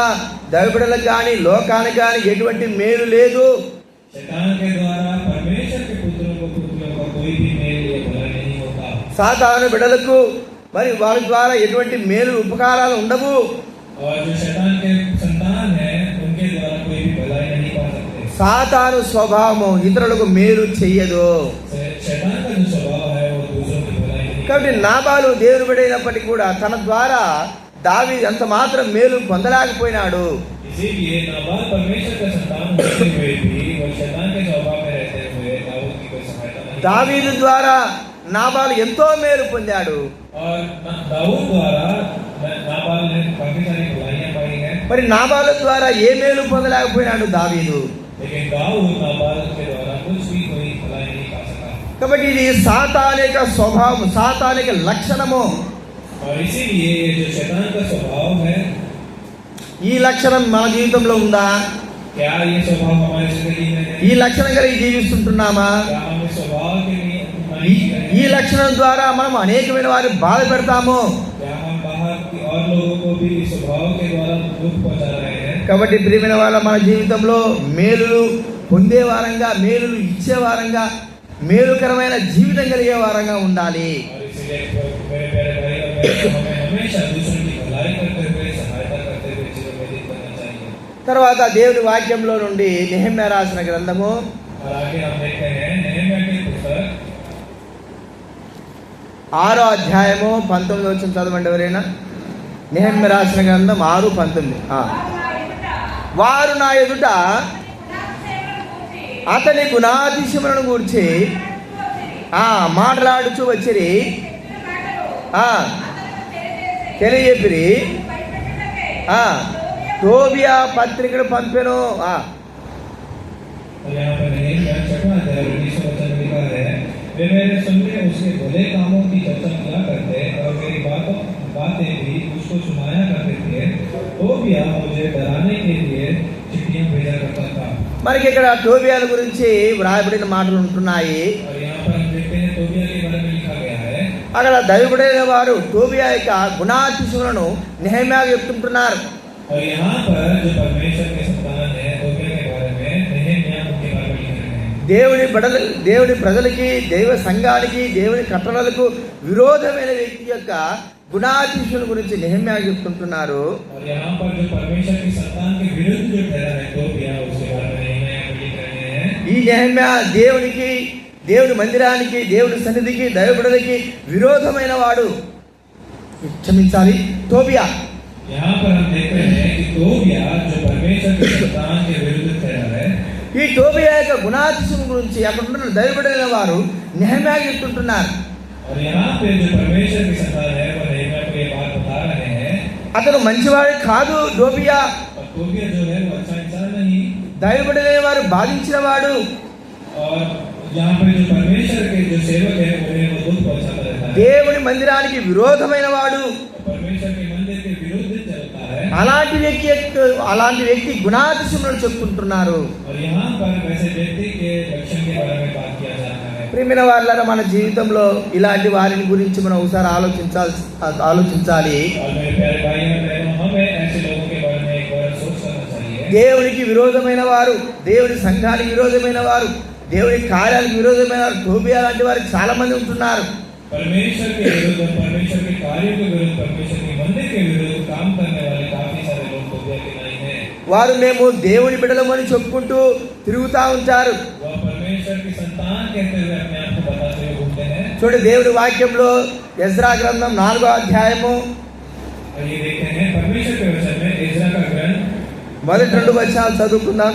దైవ బిడ్డలకు కానీ లోకానికి కానీ ఎటువంటి మేలు లేదు. शैतान के द्वारा परमेश्वर के पुत्रों का कोई भी मेल या भलाई नहीं होता. సాతాను బిడ్డలకు మరి వారి ద్వారా ఎటువంటి మేలు ఉపకారాలు ఉండవు. और जो शैतान के संतान है, उनके द्वारा कोई भी भलाई नहीं पा सकते. సాతాను స్వభావము ఇతరులకు మేలు చెయ్యదు. शैतान का जो स्वभाव है वो दूसरों की भलाई नहीं. కాబట్టి నాబాలు దేవుని బిడ్డైనప్పటికీ కూడా తన ద్వారా దావీదు ఎంత మాత్రం మేలు పొందలేకపోయినాడు. इसीलिए नाबाल परमेश्वर का संतान होते हुए भी वो शैतान के स्वभाव में रहते हुए दाऊद की कोई सहायता नहीं. దావీదు ద్వారా నాబాలు ఎంతో మేలు పొందాడు. और दाऊद द्वारा नाबाल ने काफी सारी भलाइयां पाई हैं. మరి నాబాలు ద్వారా ఏ మేలు పొందలేకపోయినాడు దావీదు. लेकिन दाऊद नाबाल के द्वारा कुछ भी कोई भलाई नहीं पा सका. కాబట్టి ఇది సాతానిక స్వభావం, సాతానిక లక్షణము. और इसीलिए ये जो शैतान का स्वभाव है, ఈ లక్షణం మన జీవితంలో ఉందా? क्या ये स्वभाव हमारी जिंदगी में है? ఈ లక్షణం కలిగి జీవిస్తుంటున్నామా? क्या हम इस स्वभाव के लिए ఈ లక్షణం ద్వారా మనం అనేకమైన వారిని బాధ పెడతాము. क्या हम बाहर की और लोगों को भी इस स्वभाव के द्वारा दुख पहुंचा रहे हैं? కాబట్టి ప్రియమైన వాళ్ళ మన జీవితంలో మేలులు పొందే వారంగా, మేలులు ఇచ్చే వారంగా, మేలుకరమైన జీవితం కలిగే వారంగా ఉండాలి. और इसलिए मेरे प्यारे भाई और बहनों, हमें हमेशा दूसरों की भलाई करते हुए, सहायता करते हुए जीवन व्यतीत करना चाहिए. తర్వాత దేవుని వాక్యంలో నుండి నెహెమ్యా రాసిన గ్రంథము और आगे हम देखते हैं नेहम्या की पुस्तक 6వ అధ్యాయము 19వ వచనం చదవండి ఎవరైనా. నెహెమ్యా రాసిన గ్రంథం 6:19. వారు నా ఎదుట అతని గుణాతిశయములను గూర్చి మాట్లాడుచూ వచ్చిరి, తెలియజెప్పిరి. తోబియా పత్రికను పంపెను. और यहाँ पर नेहम्या 6वां अध्याय 19 वचन में लिखा है, वे मेरे सुनने उसके भले कामों की चर्चा किया करते और मेरी बातें भी उसको सुनाया करते थे. तोबिया मुझे डराने के लिए चिट्ठियां మనకి ఇక్కడ టోబియాల గురించి వ్రాయబడిన మాటలు ఉంటున్నాయి. और यहाँ पर हम देखते हैं तोबिया के बारे में लिखा गया है. అక్కడ దైవజనుడైన వారు టోబియా యొక్క గుణాతిశయములను నెహెమ్యాకు చెప్తుంటున్నారు. और यहाँ पर जो परमेश्वर के संतान है तोबिया के बारे में नेहम्याह उनके बारे में लिख रहे हैं. దేవుని ప్రజలకి, దైవ సంఘానికి, దేవుని కట్టడలకు విరోధమైన వ్యక్తి యొక్క గుణాతిశయుల గురించి నెహెమ్యాకు చెప్తుంటున్నారు. और यहाँ पर जो परमेश्वर की संतान के विरुद्ध जो ठहरा है तोबिया उसके बारे में नेहम्याह लिख रहे हैं. ఈ నెహెమ్యా దేవునికి, దేవుని మందిరానికి, దేవుని సన్నిధికి, దైవబిడలకి విరోధమైన వాడు. క్షమించాలి, టోబియా. यहाँ पर हम देख रहे हैं कि तोबिया जो परमेश्वर के संतान के विरुद्ध ठहरा है. ఈ టోబియా యొక్క గుణాతిశయం గురించి అక్కడ ఉన్న దైవబిడలైన వారు నెహెమ్యాకు చెప్తుంటున్నారు. और यहाँ पे जो परमेश्वर की संतान है वो नेहम्याह को ये बात बता रहे हैं. అతను మంచివాడు కాదు టోబియా. और तोबिया जो है वो अच्छा इंसान नहीं. దైవబిడలైన వారు బాధించిన వాడు. और यहाँ पे जो परमेश्वर के जो सेवक है उन्हें वो दुख पहुंचाता रहता है. దేవుని మందిరానికి విరోధమైన వాడు. परमेश्वर के मंदिर के विरुद्ध चलता है. అలాంటి వ్యక్తి గుణాతిశయములను చెప్పుకుంటున్నారు. और यहाँ पर वैसे व्यक्ति के लक्षण के बारे में बात किया जाता है. ప్రియమైన వారులారా, మన జీవితంలో ఇలాంటి వారిని గురించి మనం ఒకసారి ఆలోచించాలి. और मेरे प्यारे भाइयों और बहनों, हमें ऐसे लोगों के बारे में एक बार सोच करना चाहिए. దేవునికి విరోధమైన వారు, దేవుని సంఘానికి విరోధమైన వారు, దేవుని కార్యాలకు విరోధమైన వారు టోబియా లాంటి వారికి చాలా మంది ఉంటున్నారు. परमेश्वर के विरुद्ध, परमेश्वर के कार्यों के विरुद्ध, परमेश्वर के मंदिर के विरुद्ध काम करने वाले काफी सारे लोग तोबिया के नहीं हैं. వారు మేము దేవుని బిడ్డలమని చెప్పుకుంటూ తిరుగుతా ఉంటారు. वह परमेश्वर की संतान कहते हुए अपने आप को बताते हुए घूमते हैं. చూడండి, దేవుడి వాక్యంలో ఎజ్రా గ్రంథం 4వ అధ్యాయము और ये देखते हैं परमेश्वर के वचन में इज़रा का ग्रंथ మొదటి 2 వచనాలు చదువుకుందాం.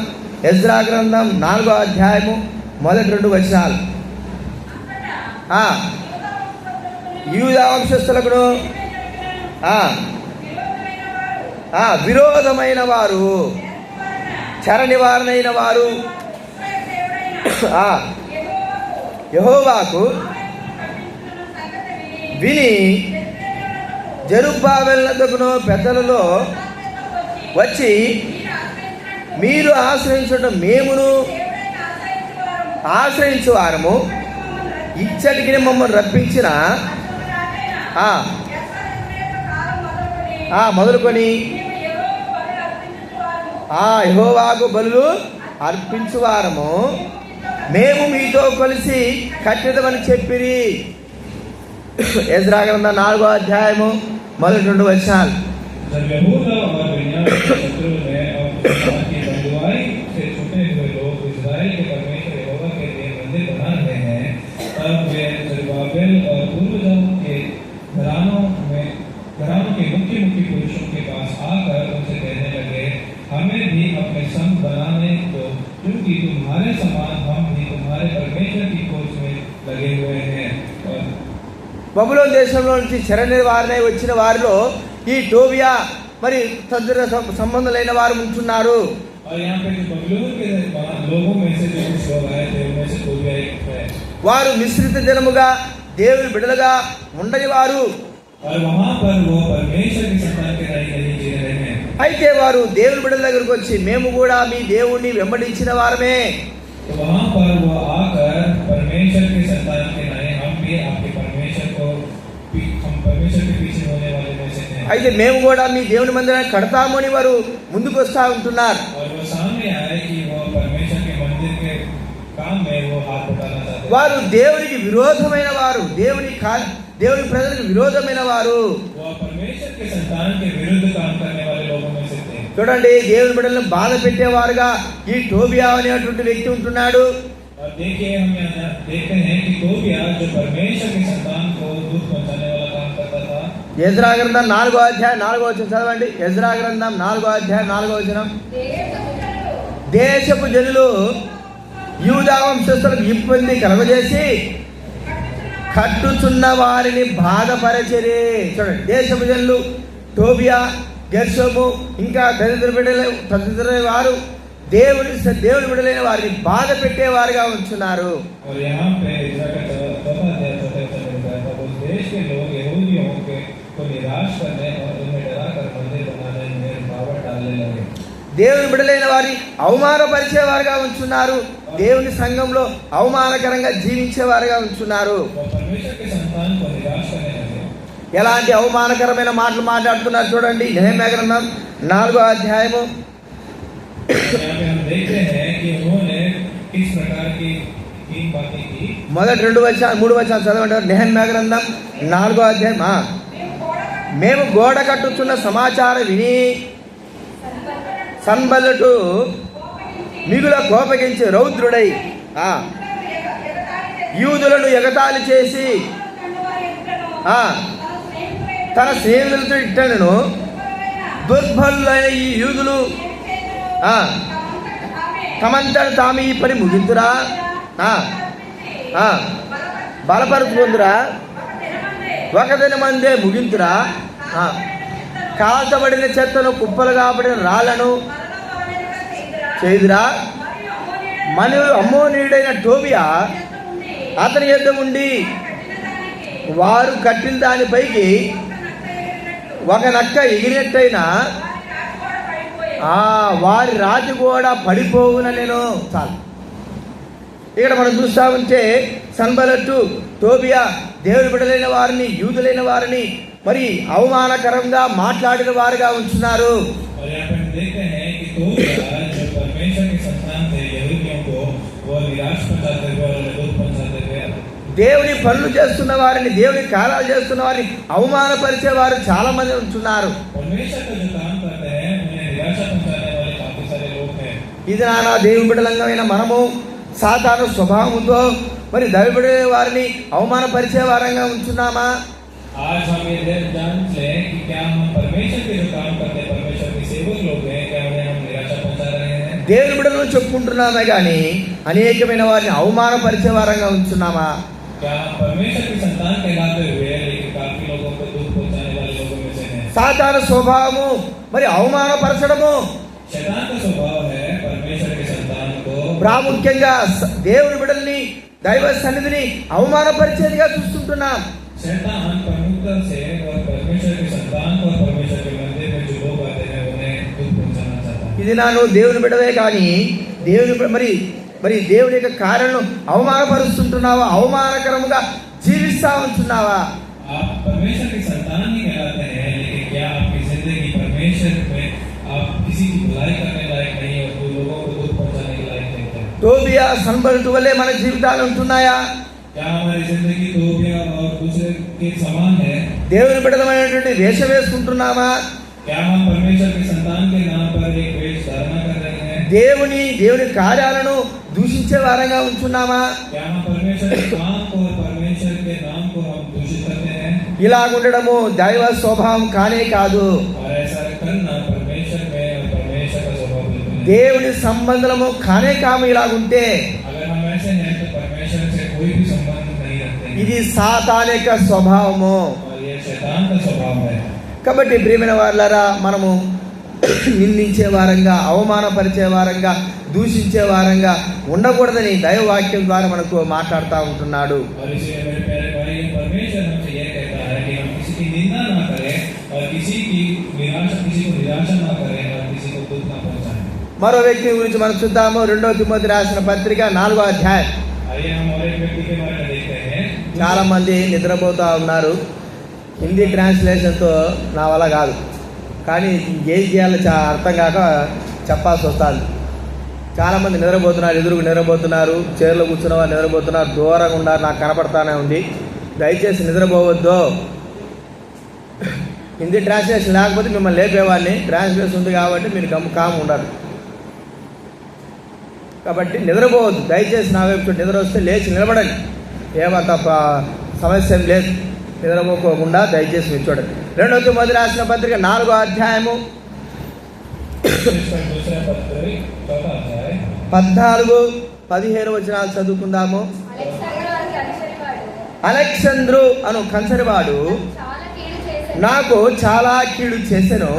ఎజ్రా గ్రంథం 4వ అధ్యాయము మొదటి 2 వచనాలు. యూదా వంశస్థులకును విరోధమైన వారు, చెర నివారణైన వారు యెహోవాకు విని జెరుబ్బాబెలునకును పెద్దలలో వచ్చి మీరు ఆశ్రయించడం మేమును ఆశ్రయించు వారము ఇచ్చటికి మమ్మల్ని రప్పించిన మొదలుకొని యెహోవాకు బలులు అర్పించువారము మేము మీతో కలిసి కట్టిదమని చెప్పిరి. ఎజ్రా గ్రంథం 4వ అధ్యాయము మొదటి 2 వచనాలు. जब यहूदा और बिन्यामीन के शत्रुओं ने और की बंधुआई से छूटे हुए लोग इस्राएल के परमेश्वर यहोवा के लिए मंदिर बना रहे हैं, तब वे जरुब्बाबेल और पूर्वजों के घरानों के मुख्य पुरुषों के पास आकर उनसे कहने लगे, हमें भी अपने संग बनाने दो, क्योंकि तुम्हारे समान हम भी तुम्हारे परमेश्वर की खोज में लगे हुए हैं. और బబులోను దేశంలో నుంచి చెర నివారణ వచ్చిన వారిలో ఈ టోబియా మరి తదితర సంబంధులైన వారు ఉంటున్నారు. और यहाँ पे जो बबूलोन के लोगों में से जो कुछ लोग आए थे उनमें से तोबिया एक है. వారు మిశ్రిత జనముగా దేవుని బిడ్డలుగా ఉండని వారు. और वहाँ पर वो परमेश्वर की संतान के नहीं जी रहे हैं. అయితే వారు దేవుని బిడ్డల దగ్గరకు వచ్చి మేము కూడా మీ దేవుణ్ణి వెంబడించిన వారమే. तो वहाँ पर वो आकर परमेश्वर की संतान के नहीं, हम भी आपके परमेश्वर को हम परमेश्वर के पीछे होने वाले में से हैं. అయితే మేము కూడా మీ దేవుని మందిరాన్ని కడతాము అని వారు ముందుకు వస్తా ఉంటున్నారు. और वो सामने आए कि वो परमेश्वर के मंदिर के काम में वो हाथ उठाना चाहते हैं. వారు దేవునికి విరోధమైన వారు, దేవుని ప్రజలకు విరోధమైన వారు. वो परमेश्वर के संतान के विरुद्ध काम करने वाले लोगों में से थे. చూడండి, దేవుని బిడ్డలను బాధ పెట్టేవారుగా ఈ టోబియా అనేటువంటి వ్యక్తి ఉంటున్నాడు. और देखिए हम यहाँ देखते हैं कि तोबिया जो परमेश्वर की संतान को दुख पहुंचाने वाला काम करता था. ఎజ్రా గ్రంథం 4వ అధ్యాయం 4వ వచనం చదవండి. ఎజ్రా గ్రంథం 4వ అధ్యాయం 4వ వచనం. దేశపు జనులు యూదా వంశస్థులకు ఇబ్బంది కలగజేసి కట్టుచున్న వారిని బాధపరచరే. చూడండి, దేశపు జనులు టోబియా, గెర్షోము ఇంకా తదితర వారు దేవుని బిడ్డలైన వారిని బాధ పెట్టేవారుగా ఉంటున్నారు. और यहाँ पे इज़रा का चौथा अध्याय उस देश के लोग यहूदियों को निराश करने और उन्हें डरा कर मंदिर बनाने में रुकावट डालने लगे. దేవుని బిడ్డలైన వారిని అవమానపరిచేవారుగా ఉంచున్నారు. దేవుని సంఘంలో అవమానకరంగా జీవించేవారుగా ఉంచున్నారు. और परमेश्वर के संतान को निराश करने लगे। ఎలాంటి అవమానకరమైన మాటలు మాట్లాడుతున్నారు చూడండి. నెహెమ్యా గ్రంథం 4వ అధ్యాయము यहाँ पे हम देखते हैं कि उन्होंने किस प्रकार की तीन बातें की। మొదటి 3 వచనాలు చదవండి. నెహెమ్యా గ్రంథం 4వ అధ్యాయం. మేము గోడ కట్టుచున్న సమాచారం విని సన్బల్లటు మిగుల కోపగించి రౌద్రుడై యూదులను ఎగతాళి చేసి తన స్నేహితులతో ఇట్టను, దుర్బలులైన ఈ యూదులు తమంతట తాము ఈ పని ముగింతురా, బలపరుచుకుందురా, ఒక దినమందే ముగింతురా, కాల్చబడిన చెత్తను కుప్పలు కాబడిన రాళ్లను చేదురా. మరియు అమ్మోనీయుడైన టోబియా అతని యొద్ద ఉండి వారు కట్టిన దానిపైకి ఒక నక్క ఎగిరినట్టయినా వారి రాజు కూడా పడిపోవుననేను. చాలు. ఇక్కడ మనం చూస్తూ ఉంటే సన్బల్లటు, టోబియా దేవుని బిడ్డలైన వారిని, యూదులైన వారిని మరి అవమానకరంగా మాట్లాడిన వారుగా ఉంచున్నారు. దేవుని పనులు చేస్తున్న వారిని, దేవుని కార్యాలు చేస్తున్న వారిని అవమానపరిచే వారు చాలా మంది ఉంటున్నారు. ఇది నానా దేవుని బిడ్డలంగమైన మనము సాతాను స్వభావంతో మరి దైవబడే వారిని అవమానపరిచే వారంగా ఉంటున్నామా? आज हम ये जान लें कि क्या हम परमेश्वर के जो काम करते हैं, परमेश्वर के सेवक लोग हैं, क्या उन्हें हम निराशा पहुंचा रहे हैं? దేవుని బిడ్డలను చెప్పుకుంటున్నామే కానీ అనేకమైన వారిని అవమానపరిచే వారంగా ఉంటున్నామా? क्या हम परमेश्वर के संतान कहलाते हुए लेकिन काफी लोगों को दुख पहुंचाने वाले लोगों में से हैं? సాతాను స్వభావము మరి అవమానపరచడము. शैतान का स्वभाव है परमेश्वर के संतान को ప్రాముఖ్యంగా దేవుని బిడ్డల్ని, దైవ సన్నిధిని అవమానపరిచేదిగా చూస్తుంటున్నాం. शैतान प्रमुखता से और परमेश्वर के संतान को, परमेश्वर के मंदिर में जो लोग आते हैं उन्हें दुख पहुंचाना चाहता है. ఇది నాను దేవుని బిడ్డవే కానీ దేవుని మరి దేవుని యొక్క కార్యాలను అవమానపరుస్తుంటున్నావా? అవమానకరముగా జీవిస్తా ఉంటున్నావా? आप परमेश्वर के संतान ही कहलाते हैं, लेकिन क्या आपकी जिंदगी परमेश्वर में आप किसी की भलाई करने लायक नहीं और कोई लोगों को दुख पहुंचाने के लायक नहीं है? టోబియా, సన్బల్లటు వలె మన జీవితాలు ఉంటున్నాయా? क्या हमारी जिंदगी टोबिया और दूसरे के समान है? దేవుని బిడ్డలమైనటువంటి వేషం వేసుకుంటున్నామా? क्या हम परमेश्वर के संतान के नाम पर एक वेश धारणा कर रहे हैं? దేవుని కార్యాలను దూషించే వారంగా ఉంటున్నామా? क्या हम परमेश्वर के काम को और परमेश्वर के नाम को हम दूषित करते हैं? ఇలా ఉండడము దైవ స్వభావం కానే కాదు. और ऐसा करना परमेश्वर में और परमेश्वर का स्वभाव बिल्कुल नहीं. దేవుని సంబంధము కానే కాము. ఇలాగుంటే अगर हम ऐसे हैं तो परमेश्वर से कोई भी संबंध नहीं रखते हैं. ఇది సాతాను యొక్క స్వభావము. और ये शैतान का स्वभाव है. కాబట్టి ప్రియమైన వారలారా, మనము నిందించే వారంగా, అవమానపరిచే వారంగా, దూషించే వారంగా ఉండకూడదని దైవవాక్యం ద్వారా మనకు మాట్లాడుతూ ఉంటున్నాడు. और इसलिए मेरे प्यारे भाई, परमेश्वर हमसे ये कहता है कि हम किसी की निंदा ना करें और किसी को निराशा ना करें और किसी को दुख ना पहुंचाएं. మరో వ్యక్తి గురించి మనం చూద్దాము. 2వ తిమోతి రాసిన పత్రిక 4వ అధ్యాయం. आइए हम और एक व्यक्ति के बारे में देखते हैं. చాలా మంది నిద్రపోతూ ఉన్నారు. హిందీ ట్రాన్స్లేషన్తో నా వల్ల కాదు, కానీ ఏం చేయాలో అర్థం కాక చెప్పాల్సి వస్తుంది. చాలామంది నిద్రపోతున్నారు, ఎదురుకు నిద్రపోతున్నారు, చైర్లో కూర్చున్న వారు నిద్రపోతున్నారు, దూరంగా ఉన్నారు, నాకు కనపడతానే ఉంది. దయచేసి నిద్రపోవద్దు. హిందీ ట్రాన్స్లేషన్ లేకపోతే మిమ్మల్ని లేపేవాడిని. ట్రాన్స్లేషన్ ఉంది కాబట్టి మీరు కాము ఉండరు. కాబట్టి నిద్రపోవద్దు. దయచేసి నా వైపు నిద్ర వస్తే లేచి నిలబడండి. ఏమంత సమస్య ఏం లేదు. నిద్రపోకోకుండా దయచేసి మీరు చూడండి. 2వ తిమోతి రాసిన పత్రిక 4వ అధ్యాయము 14-15 వచనాలు చదువుకుందాము. అలెగ్జాంద్రు అను కంచరివాడు నాకు చాలా కీడు చేసెను.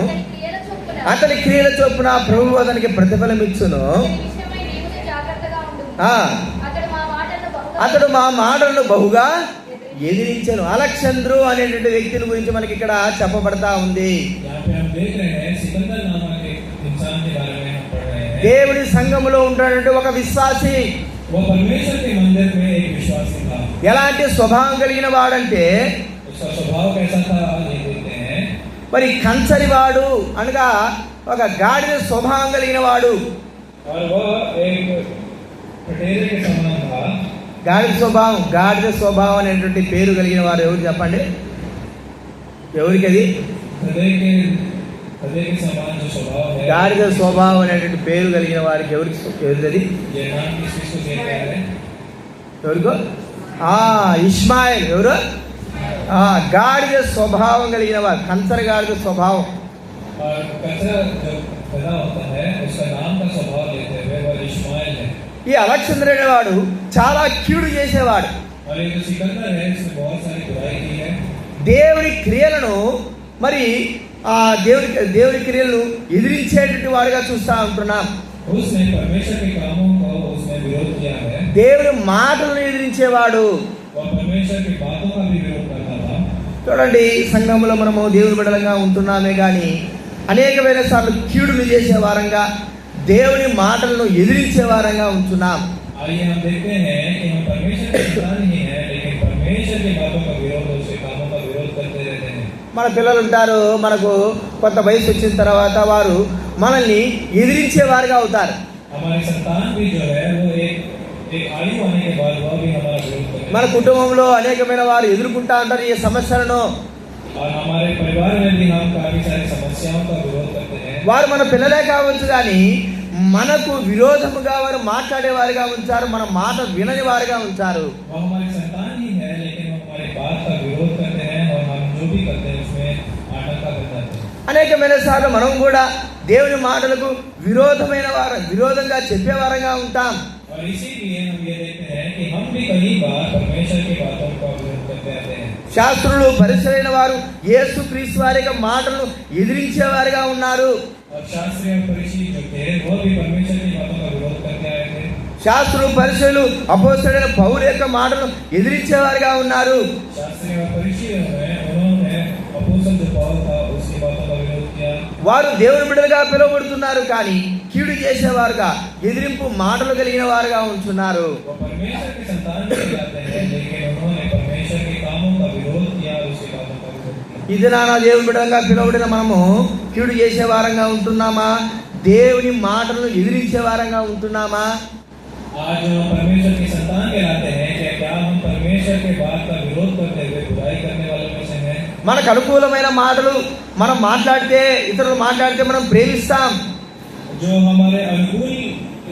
అతని క్రియల చొప్పున ప్రభువు అతనికి ప్రతిఫలం ఇచ్చును. అతడు మా మాటలను బహుగా ఎదిరించను. అలెగ్జాంద్రు అనేటువంటి వ్యక్తిని గురించి మనకి ఇక్కడ చెప్పబడతా ఉంది. దేవుని సంఘములో ఉంటాడంటే ఒక విశ్వాసి. वो परमेश्वर के मंदिर में एक विश्वासी था। ఎలాంటి స్వభావం కలిగిన వాడంటే उसका स्वभाव कैसा था ये देखते हैं। మరి కంచరివాడు అనగా ఒక గాడిద స్వభావం కలిగిన వాడు. और वह एक पटेरे के समान था। గాడిద స్వభావం అనేటువంటి పేరు కలిగిన వారు ఎవరు చెప్పండి? ఎవరికి అది? हृदय के समान जो स्वभाव है। గాడిద స్వభావం అనేటువంటి పేరు కలిగిన వారికి ఎవరిది? ये नाम किसको देते हैं? ఎవరికో? ఇష్మాయిల్. ఎవరు? గాడిద స్వభావం కలిగిన వారు, కంచరగాడిద స్వభావం. और कचरा जो पैदा होता है उसका नाम का स्वभाव लेते हुए वह इश्माइल है। ఈ అలెగ్జాండర్ అనేవాడు చాలా కీడు చేసేవాడు. और ये जो सिकंदर है इसने बहुत सारी बुराई की है। దేవుని క్రియలను మరి దేవుని క్రియలను ఎదిరించేటువంటి వాడుగా చూస్తా ఉంటున్నాం. उसने परमेश्वर के कामों को उसने विरोध किया है। దేవుని మాటలను ఎదిరించేవాడు. वह परमेश्वर की बातों का भी विरोध करता था। చూడండి, సంఘంలో మనము దేవుని బిడ్డలుగా ఉంటున్నామే కానీ అనేకమైన సార్లు కీడులు చేసే వారంగా, దేవుని మాటలను ఎదిరించే వారంగా ఉంటున్నాం. आइए हम देखते हैं कि हम परमेश्वर के संतान ही हैं, लेकिन परमेश्वर की बातों का विरोध, उसके कामों का विरोध करते रहते हैं। మన పిల్లలు ఉంటారు, మనకు కొంత వయసు వచ్చిన తర్వాత వారు మనల్ని ఎదిరించే వారుగా అవుతారు. हमारे संतान भी जो है वो एक आयु आने के बाद वह भी हमारा विरोध करते हैं। మన కుటుంబంలో అనేకమైన వారు ఎదుర్కొంటా ఉంటారు ఈ సమస్యలను. और हमारे परिवार में भी हम काफी सारी समस्याओं का विरोध करते हैं। వారు మన పిల్లలే కావచ్చు కానీ మనకు విరోధముగా వారు మాట్లాడేవారుగా ఉంచారు, మన మాట వినని వారుగా ఉంచారు. वो हमारे संतान ही है, लेकिन वो हमारे बात का विरोध करते हैं और हम जो भी करते हैं उसमें आटंका कर जाते हैं। అనేకమైన సార్లు మనం కూడా దేవుని మాటలకు విరోధంగా చెప్పేవారంగా ఉంటాం. और इसीलिए हम ये देखते हैं कि हम भी कई बार परमेश्वर की बातों का विरोध करते रहते हैं। శాస్త్రులు పరిసరైన వారు యేసుక్రీస్తు వారి యొక్క మాటలను ఎదిరించేవారుగా ఉన్నారు. और शास्त्री और फरीसी जो थे वो भी परमेश्वर की बातों का विरोध करते आए थे। శాస్త్రులు పరిసరులు అపోస్తలుడైన పౌలు యొక్క మాటలను ఎదిరించేవారుగా ఉన్నారు. शास्त्री और फरीसी उन्होंने अपोस्तल जो पौल था उसकी बातों का विरोध किया। వారు దేవుని బిడ్డలుగా పిలువబడుతున్నారు కానీ కీడు చేసేవారుగా, ఎదిరింపు మాటలు కలిగిన వారుగా ఉంటున్నారు. वो परमेश्वर के संतान कहलाते हैं, लेकिन उन्होंने परमेश्वर के कामों का विरोध किया और उसकी बातों का विरोध किया। ఇది నానా దేవుని బిడ్డలుగా పిలువబడిన మనము కీడు చేసే వారంగా ఉంటున్నామా? దేవుని మాటలను ఎదిరించే వారంగా ఉంటున్నామా? आज हम परमेश्वर के संतान कहलाते हैं, क्या हम परमेश्वर के बात का विरोध करते हुए बुराई करने वालों में से हैं? మనకు అనుకూలమైన మాటలు మనం మాట్లాడితే, ఇతరులు మాట్లాడితే మనం ప్రేమిస్తాం. जो हमारे अनुकूल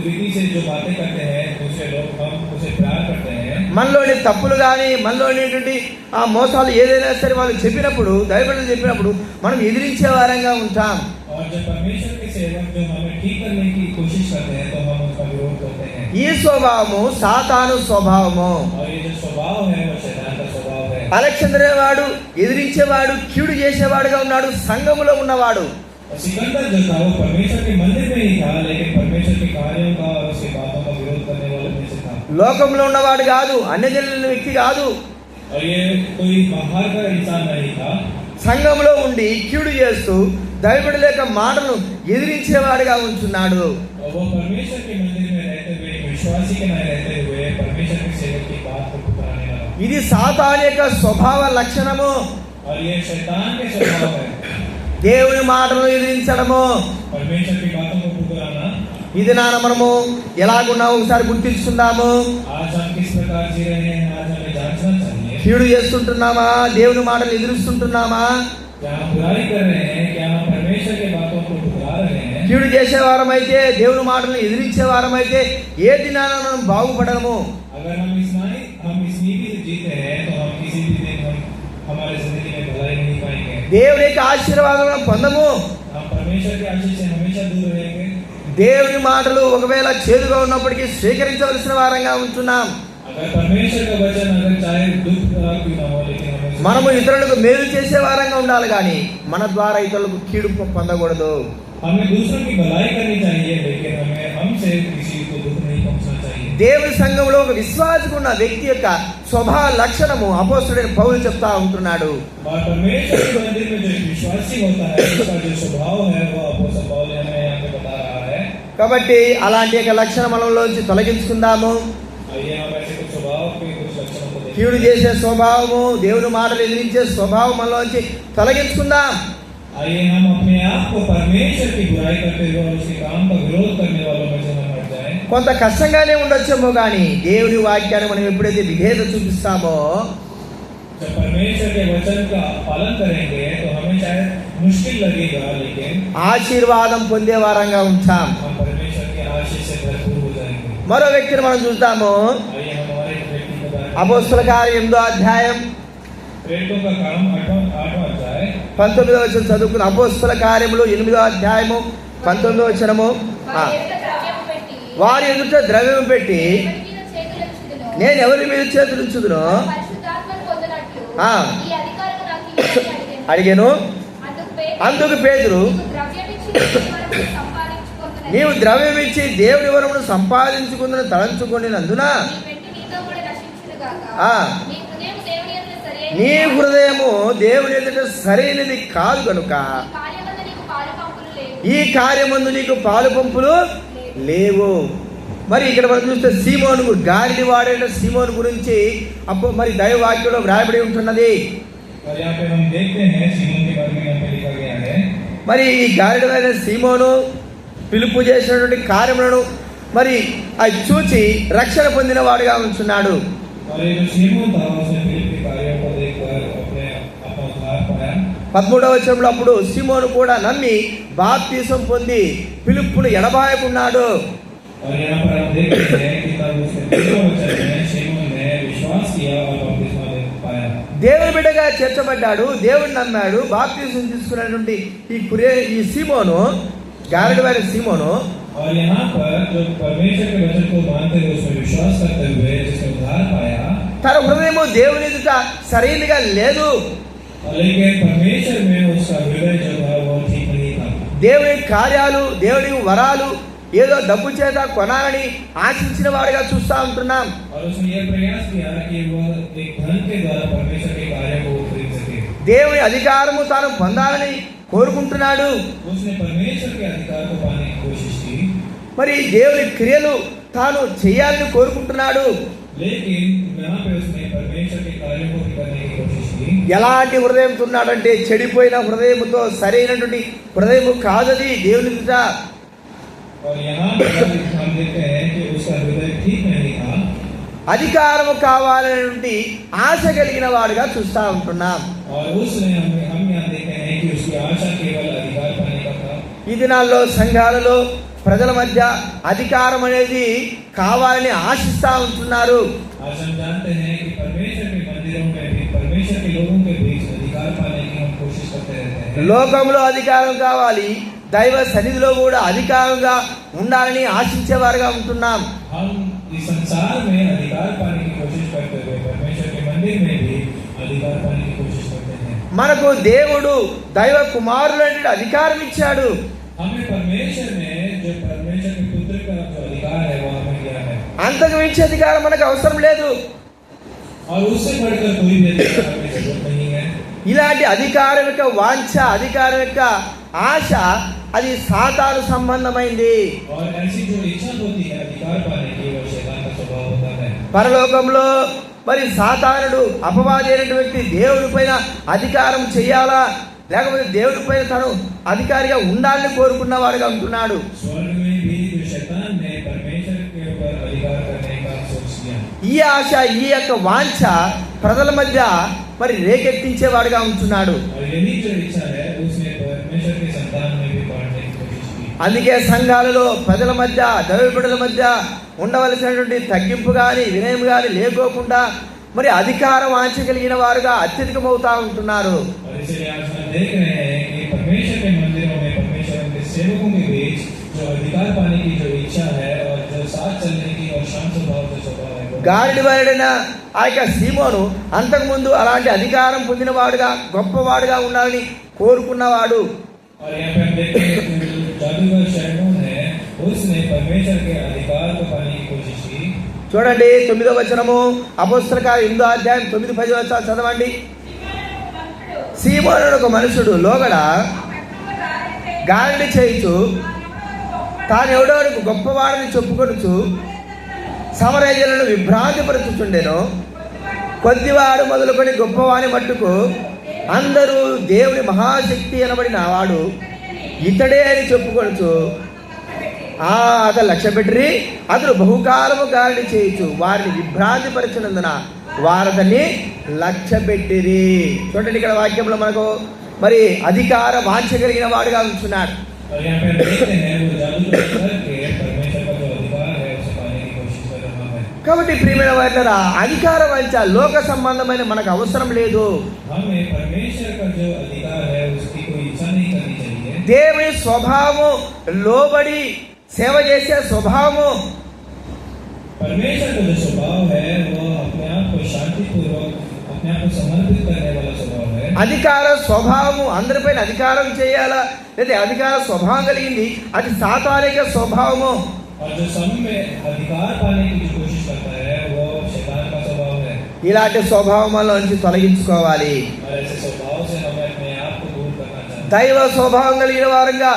रीति से जो बातें करते हैं दूसरे लोग, हम उसे प्यार करते हैं। మనలోని తప్పులు కానీ, మనలోని ఆ మోసాలు ఏదైనా సరే వాళ్ళు చెప్పినప్పుడు, దైవజనులు చెప్పినప్పుడు మనం ఎదిరించే వారంగా ఉంటాం. और जब परमेश्वर के सेवक जो हमें ठीक करने की कोशिश करते हैं तो हम उसका विरोध करते हैं। ఈ స్వభావము సాతాను స్వభావము. और ये जो स्वभाव है वो शैतान का स्वभाव है। అలెగ్జాండర్ వాడు ఎదిరించేవాడు, కీడు చేసేవాడుగా ఉన్నాడు, సంఘములో ఉన్నవాడు. और सिकंदर जो था वो परमेश्वर के मंदिर में ही था, लेकिन परमेश्वर के कार्यों का और उसकी बातों का विरोध करने वालों में से था। లోకంలో ఉన్నవాడు కాదు, అన్యజనుల వ్యక్తి కాదు. और ये कोई बाहर का इंसान नहीं था। సంఘంలో ఉండి కీడు చేస్తూ దైవజనుల యొక్క మాటలను ఎదిరించేవాడుగా ఉంటున్నాడు. और वो परमेश्वर के मंदिर में रहते हुए, विश्वासी के नहीं रहते हुए परमेश्वर के सेवक की बात को ठुकराने वाला। ఇది సాతాను యొక్క స్వభావ లక్షణము. और ये शैतान के स्वभाव है, దేవుని మాటలను ఎదిరించడము. परमेश्वर की बातों को ठुकराना। ఇది మనము ఎలాగున్నాము ఒకసారి గుర్తించుకుందాము. आज हम किस प्रकार जी रहे हैं, आज हमें जांचना चाहिए। కీడు చేస్తుంటున్నామా? దేవుని మాటలు ఎదిరిస్తుంటున్నామా? क्या हम बुराई कर रहे हैं, क्या हम परमेश्वर की बातों को ठुकरा रहे हैं? కీడు చేసేవారమైతే, దేవుని మాటలను ఎదిరించేవారమైతే ఏ దినాన మనం బాగుపడము. अगर हम इस नीति से जीते हैं तो हम किसी भी दिन हम हमारे जिंदगी में भलाई नहीं पाएंगे। దేవుని యొక్క ఆశీర్వాదం పొందము. हम परमेश्वर के आशीष से हमेशा दूर रहेंगे। దేవుని మాటలు ఒకవేళ చేదుగా ఉన్నప్పటికీ స్వీకరించవలసిన వారంగా ఉంటున్నాం. अगर परमेश्वर का वचन अगर चाहे दुख भरा क्यों ना हो, लेकिन మనము ఇతరులకు మేలు చేసే వారంగా ఉండాలి కానీ మన ద్వారా ఇతరులకు కీడు పొందకూడదు. हमें दूसरों की भलाई करनी चाहिए, लेकिन हमें हमसे किसी को दुख नहीं पहुंचना चाहिए। దేవుని సంఘంలో ఒక విశ్వాసిగా ఉన్న వ్యక్తి యొక్క స్వభావ లక్షణము అపోస్తలుడైన పౌలు చెప్తా ఉంటున్నాడు. और परमेश्वर के मंदिर में जो विश्वासी होता है उसका जो स्वभाव है वो अपोस्तल पौल हमें यहाँ पे बता रहा है। కాబట్టి అలాంటి యొక్క లక్షణ మనలోంచి తొలగించుకుందాము. आइए हम ऐसे कुछ स्वभाव के कुछ लक्षणों को देखें. కీడు చేసే స్వభావము, దేవుని మాటలు ఎదిరించే స్వభావం మనలోంచి తొలగించుకుందాం. आइए हम अपने आप को परमेश्वर की बुराई करते हुए और उसके काम का विरोध करने वालों में से न हट जाएं. కొంత కష్టంగానే ఉండొచ్చేమో కానీ దేవుని వాక్యాన్ని మనం ఎప్పుడైతే విధేయత చూపిస్తామో, जब परमेश्वर के वचन का पालन करेंगे तो हमें शायद मुश्किल लगेगा, लेकिन ఆశీర్వాదం పొందే వారంగా ఉంటాం. हम परमेश्वर के आशीष से भरपूर हो जाएंगे. మరో వ్యక్తిని మనం చూద్దాము. आइए हम हमारे एक व्यक्ति के बारे में అపోస్తల కార్యం 8వ అధ్యాయం प्रेरितों का काम 8वां अध्याय 19వ వచనం చదువుకున్న. అపోస్తల కార్యములు 8వ అధ్యాయము 19వ వచనము. వారి ఎదుట ద్రవ్యం పెట్టి నేను ఎవరి మీద చేతులుంచుదునో అడిగాను. అందుకు పేతురు, నీవు ద్రవ్యం ఇచ్చి దేవుని వరమును సంపాదించుకుందని తలంచుకొనినందున నీ హృదయము దేవుని ఎదుట సరైనది కాదు కనుక ఈ కార్యమందు నీకు పాలు పంపులు లేవు. మరి ఇక్కడ మనం చూస్తే సీమోను, గాలిని వాడైన సీమోను గురించి అప్పుడు మరి దైవవాక్యంలో వ్రాయబడి ఉంటున్నది. और यहाँ पे हम देखते हैं सीमोन के बारे में यहाँ पे लिखा गया है. మరి ఈ గాలిడైన సీమోను పిలుపు చేసినటువంటి కార్యములను మరి అది చూచి రక్షణ పొందిన వాడుగా ఉంటున్నాడు. और ये जो सीमोन था उसने फिलिप के कार्यों को देखकर अपना उद्धार पाया. 13వ వచనంలో అప్పుడు సీమోను కూడా నమ్మి బాప్తిసం పొంది పిలుపును ఎడబాయకున్నాడు. और यहाँ पर हम देखते हैं कि तब उसके 13वें वचन में सीमोन ने विश्वास किया और बपतिस्मा ले पाया. దేవుని బిడ్డగా చేర్చబడ్డాడు, దేవుని నమ్మాడు, బాప్తిసం తీసుకున్నటువంటి ఈ సీమోను, గాలిడైన సీమోను और यहाँ पर जो परमेश्वर के वचन को मानते हुए उसमें विश्वास करते हुए जिसने उद्धार पाया, తన హృదయము దేవుని ఎదుట సరైనదిగా లేదు. और लेकिन परमेश्वर में उसका हृदय जो था वो ठीक नहीं था. దేవుని కార్యాలు, దేవుని వరాలు ఏదో డబ్బు చేత కొనాలని ఆశించిన వాడిగా చూస్తా ఉంటున్నాం. और उसने ये प्रयास किया कि वो एक धन के द्वारा परमेश्वर के कार्य को खरीद सके. దేవుని అధికారము తాను పొందాలని కోరుకుంటున్నాడు. उसने परमेश्वर के अधिकार को पाने की कोशिश की, మరి దేవుని క్రియలు తాను చేయాలని కోరుకుంటున్నాడు. लेकिन यहाँ पे उसने परमेश्वर के कार्यों को भी करने की कोशिश की. ఎలాంటి హృదయంతో ఉన్నాడంటే చెడిపోయిన హృదయముతో, సరైనటువంటి హృదయము కాదది దేవుని ఎదుట. और यहाँ पर हम देखते हैं कि उसका हृदय ठीक नहीं था. అధికారము కావాలనేటువంటి ఆశ కలిగిన వాడుగా చూస్తా ఉంటున్నాం. और उसने हम यहाँ देखते हैं कि उसकी आशा केवल अधिकार पाने का था. ఈ దినాల్లో సంఘాలలో ప్రజల మధ్య అధికారం అనేది కావాలని ఆశిస్తా ఉంటున్నారు. आज हम जानते हैं कि परमेश्वर के मंदिरों में भी परमेश्वर के लोगों के बीच अधिकार पाने की हम कोशिश करते रहते हैं. లోకంలో అధికారం కావాలి, దైవ సన్నిధిలో కూడా అధికారంగా ఉండాలని ఆశించేవారుగా ఉంటున్నాం. हम इस संसार में अधिकार पाने की कोशिश करते हुए परमेश्वर के मंदिर में भी अधिकार पाने की कोशिश करते हैं. మనకు దేవుడు దైవ కుమారులంటే అధికారం ఇచ్చాడు. हमें परमेश्वर ने जो परमेश्वर के पुत्र का जो अधिकार है वो हमें दिया है. అంతకు మించి అధికారం మనకు అవసరం లేదు. और उससे बढ़कर कोई भी अधिकार की जरूरत नहीं है. ఇలాంటి అధికారం యొక్క వాంఛ, అధికారం యొక్క ఆశ అది సాతాను సంబంధమైంది. और ऐसी जो इच्छा होती है अधिकार पाने की वो शैतान का स्वभाव होता है. పరలోకంలో మరి సాతానుడు అపవాది అయిన వ్యక్తి దేవుడి పైన అధికారం చేయాలా, లేకపోతే దేవుడి పైన తను అధికారిగా ఉండాలని కోరుకున్న వాడుగా ఉంటున్నాడు. स्वर्ग में भी जो शैतान ने परमेश्वर के ऊपर अधिकार करने का सोच लिया. ఈ ఆశ, ఈ యొక్క వాంఛ ప్రజల మధ్య మరి రేకెత్తించేవాడుగా ఉంటున్నాడు. और यही जो इच्छा है उसने परमेश्वर के संतान में भी बांटने की कोशिश की. అందుకే సంఘాలలో ప్రజల మధ్య, దైవ బిడ్డల మధ్య ఉండవలసినటువంటి తగ్గింపు గాని, వినయం గాని లేకోకుండా మరి అధికార వాంఛ కలిగిన వారుగా అత్యధికమవుతా ఉంటున్నారు. और इसलिए आज हम देख रहे हैं कि परमेश्वर के मंदिरों में परमेश्वर के सेवकों के बीच जो अधिकार पाने की जो इच्छा है और जो साथ चलने की और शांत स्वभाव जो स्वभाव है. గాలిడైన ఆ యొక్క సీమోను అంతకుముందు అలాంటి అధికారం పొందిన వాడుగా, గొప్పవాడుగా ఉండాలని కోరుకున్నవాడు. और यहाँ पे हम देखते हैं कि जादूगर शैतान है, उसने परमेश्वर के अधिकार को पाने की कोशिश की. చూడండి 9వ వచనము, అపోస్తల కార్యం 8వ అధ్యాయం 9-10 వచనాలు చదవండి. సీమోను ఒక మనుషుడు లోగడ గాలిని చేయించు తాను ఎవడో గొప్పవాడని చెప్పుకొనుచు సమరయులను విభ్రాంతిపరుచుచుండెను. కొద్దివాడు మొదలుకొని గొప్పవాని మట్టుకు అందరూ దేవుని మహాశక్తి అనబడిన వాడు ఇతడే అని చెప్పుకొనుచు అతను లక్ష్య పెట్టిరి. అతడు బహుకాలము గారిని చేయొచ్చు వారిని విభ్రాంతిపరిచినందున వారతని లక్ష్య పెట్టిరి. చూడండి, ఇక్కడ వాక్యంలో మనకు మరి అధికార వాంఛ కలిగిన వాడుగా ఉంటున్నాడు. और यहाँ पे हम देखते हैं वो जादूगर करके परमेश्वर का जो अधिकार है उसे पाने की कोशिश कर रहा है. కాబట్టి ప్రియమైన వారులారా, అధికార వాంఛ లోక సంబంధమైన మనకు అవసరం లేదు. हमें परमेश्वर का जो अधिकार है उसकी कोई इच्छा नहीं करनी चाहिए. దేవుని స్వభావము లోబడి సేవ చేసే స్వభావము, परमेश्वर का जो स्वभाव है वो अपने आप को शांतिपूर्वक अपने आप को समर्पित करने वाला स्वभाव है. అధికార స్వభావము అందరిపైన అధికారం చేయాలా లేదా అధికార స్వభావం కలిగింది, అది సాతానిక స్వభావము. और जो सब में अधिकार पाने की जो कोशिश करता है वो शैतान का स्वभाव है. ఇలాంటి స్వభావంలో నుంచి తొలగించుకోవాలి. और ऐसे स्वभाव से हमें अपने आप को दूर करना चाहिए. దైవ స్వభావం కలిగిన వారంగా,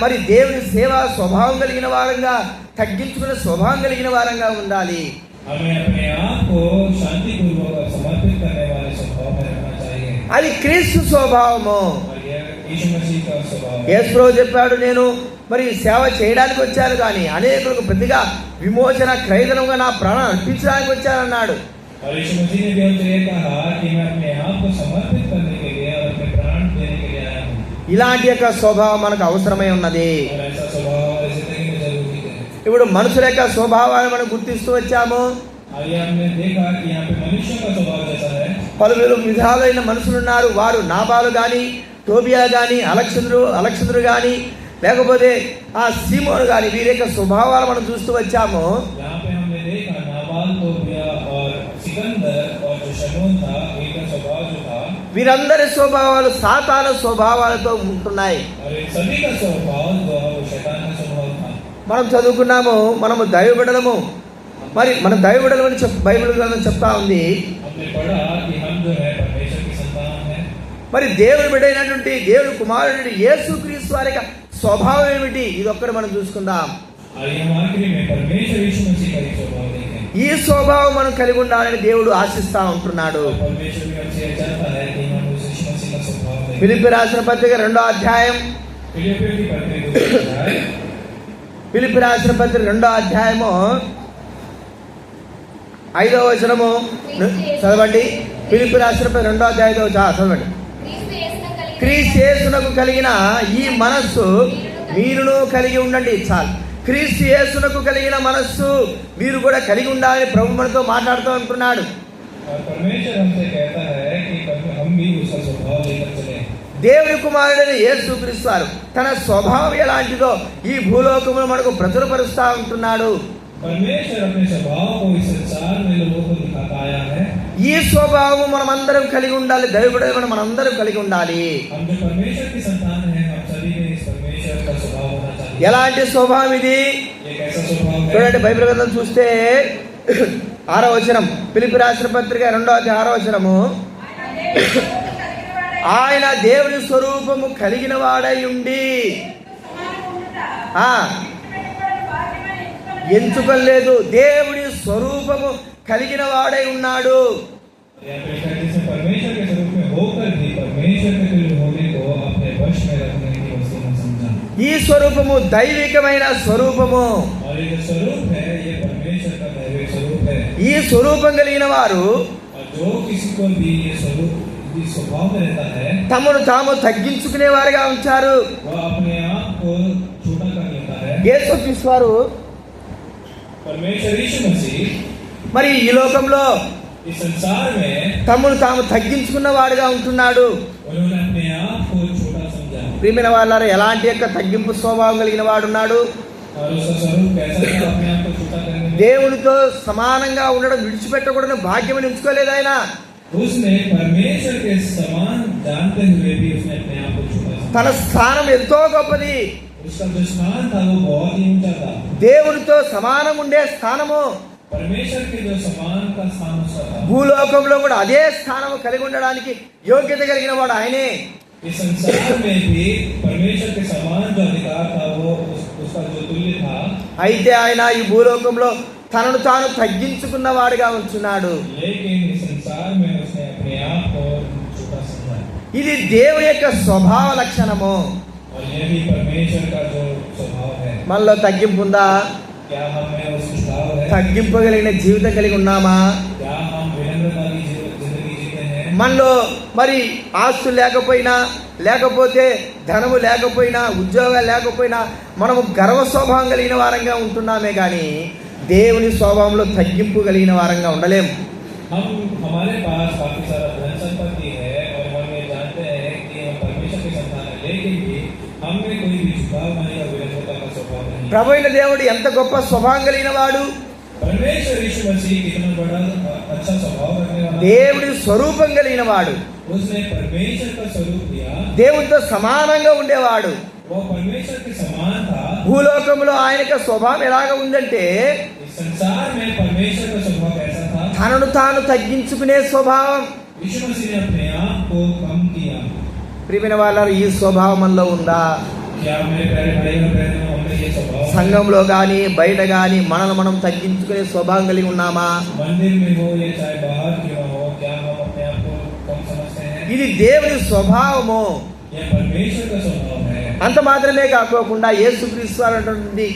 మరి దేవుని సేవ స్వభావం కలిగిన వారంగా, తగ్గించుకునే స్వభావం కలిగిన వారంగా ఉండాలి. हमें अपने आप को शांतिपूर्वक समर्पित करने वाले स्वभाव में रहना चाहिए. అది క్రీస్తు స్వభావము. और ये यीशु मसीह का स्वभाव है. యేసు ప్రభువు చెప్పాడు, నేను మరి సేవ చేయడానికి వచ్చాను కానీ అనేకులకు ప్రతిగా విమోచన క్రైదనంగా నా ప్రాణం అర్పించడానికి వచ్చానన్నాడు. और यीशु मसीह ने भी हमसे ये कहा कि मैं अपने आप को समर्पित करने के लिए और अपने प्राण देने के लिए आया हूँ. ఇలాంటి యొక్క స్వభావం మనకు అవసరమై ఉన్నది. और ऐसा स्वभाव हमारी जिंदगी में जरूरी है. ఇప్పుడు మనుషుల యొక్క స్వభావాన్ని మనం గుర్తిస్తూ వచ్చాము. और ये हमने देखा कि यहाँ पे मनुष्य का स्वभाव जैसा है. పలువురు విధాలైన మనుషులు ఉన్నారు. వారు నాబాలు గాని, టోబియా గాని, అలెగ్జాండరు గాని, లేకపోతే ఆ సీమోను గాని, వీరి యొక్క స్వభావాలు మనం చూస్తూ వచ్చాము. यहाँ पे हमने देखा नाबाल, तोबिया और सिकंदर और जो शमून था, इनका स्वभाव जो था, వీరందరి స్వభావాలు సాతాన స్వభావాలతో ఉంటున్నాయి. और इन सभी का स्वभाव जो है वो शैतान का स्वभाव था. మనం చదువుకున్నాము, మనము దైవబిడ్డలము. మరి మన దైవబిడ్డలు అని బైబిల్ గ్రంథం చెప్తా ఉంది. हमने पढ़ा कि हम जो है परमेश्वर की संतान है. మరి దేవుని బిడ్డైనటువంటి దేవుని కుమారుడు యేసుక్రీస్తు వారి యొక్క స్వభావం ఏమిటి, ఇది ఒక్కటి మనం చూసుకుందాం. और ये हम आखिरी में परमेश्वर यीशु मसीह का ही स्वभाव देखें. ఈ స్వభావం మనం కలిగి ఉండాలని దేవుడు ఆశిస్తా ఉంటున్నాడు. परमेश्वर भी हमसे ये चाहता है कि हम उस यीशु मसीह का स्वभाव देखें. ఫిలిప్పీ రాసిన పత్రిక 2వ అధ్యాయం, फिलिप्पियों की पत्री है. ఫిలిప్పీ రాసిన పత్రిక 2వ అధ్యాయము 5వ వచనము చదవండి. ఫిలిప్పీ రాసిన పత్రిక 2వ అధ్యాయం చదవండి. క్రీస్తు యేసునకు కలిగిన ఈ మనస్సు మీరును కలిగి ఉండండి. చాలు. క్రీస్తు యేసునకు కలిగిన మనస్సు మీరు కూడా కలిగి ఉండాలని ప్రభు మనతో మాట్లాడుతూ ఉంటున్నాడు. और परमेश्वर हमसे कहता है कि हम भी उसका स्वभाव लेकर चलें. దేవుని కుమారుడైన యేసుక్రీస్తు వారు తన స్వభావం ఎలాంటిదో ఈ భూలోకములో మనకు ప్రచురపరుస్తా ఉంటున్నాడు. परमेश्वर अपने स्वभाव को इस संसार में लोगों को दिखाता आया है. ఈ స్వభావం మనం అందరం కలిగి ఉండాలి. దైవబిడ్డలు మనం అందరం కలిగి ఉండాలి. हम जो परमेश्वर की संतान हैं, हम सभी में इस परमेश्वर का स्वभाव होना चाहिए. ఎలాంటి స్వభావం ఇది? ये कैसा स्वभाव है? చూడండి, బైబిల్ గ్రంథం చూస్తే 6వ వచనం, ఫిలిప్పీ రాసిన పత్రిక 2వ అధ్యాయం 6వ వచనము, ఆయన దేవుని స్వరూపము కలిగిన వాడై ఉండి ఎంచుకోలేదు. దేవుని స్వరూపము కలిగిన వాడై ఉన్నాడు. यहाँ पे कहते हैं परमेश्वर के स्वरूप में होकर भी परमेश्वर के तुल्य होने को अपने वश में रखने की वस्तु न समझा. ఈ స్వరూపము దైవికమైన స్వరూపము. और ये जो स्वरूप है ये परमेश्वर का दैविक स्वरूप है. ఈ స్వరూపం కలిగిన వారు और जो किसी को भी ये स्वरूप इस स्वभाव में रहता है, తమను తాము తగ్గించుకునే వారిగా ఉంచారు. वो अपने आप को छोटा कर लेता है. యేసుక్రీస్తు వారు परमेश्वर यीशु मसीह మరి ఈ లోకంలో इस संसार में తమను తాము తగ్గించుకున్న వాడుగా ఉంటున్నాడు. उन्होंने अपने आप को छोटा समझा. ప్రియమైన వాళ్ళారా, ఎలాంటి యొక్క తగ్గింపు స్వభావం కలిగిన వాడున్నాడు? और उसका स्वरूप कैसा था? अपने आप को छोटा करने में దేవునితో సమానంగా ఉండడం విడిచిపెట్టకూడని భాగ్యం ఎంచుకోలేదు ఆయన. उसने परमेश्वर के समान जानते हुए भी उसने अपने आप को छोटा समझा. తన స్థానం ఎంతో గొప్పది. उसका जो स्थान था वो बहुत ही ऊंचा था. దేవునితో సమానం ఉండే స్థానము परमेश्वर के जो समान का स्थान उसका था. భూలోకంలో కూడా అదే స్థానము కలిగి ఉండడానికి యోగ్యత కలిగిన వాడు ఆయనే. इस संसार में भी परमेश्वर के समान जो अधिकार था वो उसका जो तुल्य అయితే ఆయన ఈ భూలోకంలో తనను తాను తగ్గించుకున్నవాడుగా ఉంచున్నాడు. लेकिन इस संसार में उसने अपने आप को छोटा समझा. ఇది దేవుని యొక్క స్వభావ లక్షణము. और ये भी परमेश्वर का जो स्वभाव है. మనలో తగ్గింపు ఉందా? क्या हम में वो स्वभाव है? తగ్గింపగలిగిన జీవితం కలిగి ఉన్నామా? क्या हम विनम्रता की जिंदगी जीते हैं? మనలో మరి ఆస్తులు లేకపోతే ధనము లేకపోయినా ఉద్యోగాలు లేకపోయినా మనము గర్వ స్వభావం కలిగిన వారంగా ఉంటున్నామే కానీ దేవుని స్వభావంలో తగ్గింపు కలిగిన వారంగా ఉండలేము. हम हमारे पास काफी सारा धन संपत्ति है और हम ये जानते हैं कि हम परमेश्वर के संतान हैं, लेकिन भी हम में कोई भी झुकाव नहीं और विनम्रता का स्वभाव नहीं. ప్రభు అయిన దేవుడు ఎంత గొప్ప స్వభావం కలిగిన వాడు! परमेश्वर यीशु मसीह कितना बड़ा अच्छा स्वभाव रखने वाला. దేవుడి స్వరూపం కలిగిన వాడు. उसने परमेश्वर का स्वरूप दिया. దేవునితో సమానంగా ఉండేవాడు. वो परमेश्वर के समान था. భూలోకంలో ఆయనకి స్వభావం ఎలాగ ఉందంటే इस संसार में परमेश्वर का स्वभाव कैसा था? తనను తాను తగ్గించుకునే స్వభావం. यीशु मसीह ने अपने आप को कम किया. ప్రియమైన వాళ్ళారు, ఈ స్వభావం మనలో ఉందా? क्या मेरे प्यारे भाई और बहनों, हमने ये स्वभाव సంఘంలో గాని బయట గాని మనల్ని మనం తగ్గించుకునే స్వభావం కలిగి ఉన్నామా? मंदिर में हो या चाहे बाहर क्यों हो, क्या हम अपने आप को कम समझते हैं? ఇది దేవుని స్వభావము. यह परमेश्वर का स्वभाव है. అంత మాత్రమే కాకోకుండా యేసుక్రీస్తు అనేటువంటి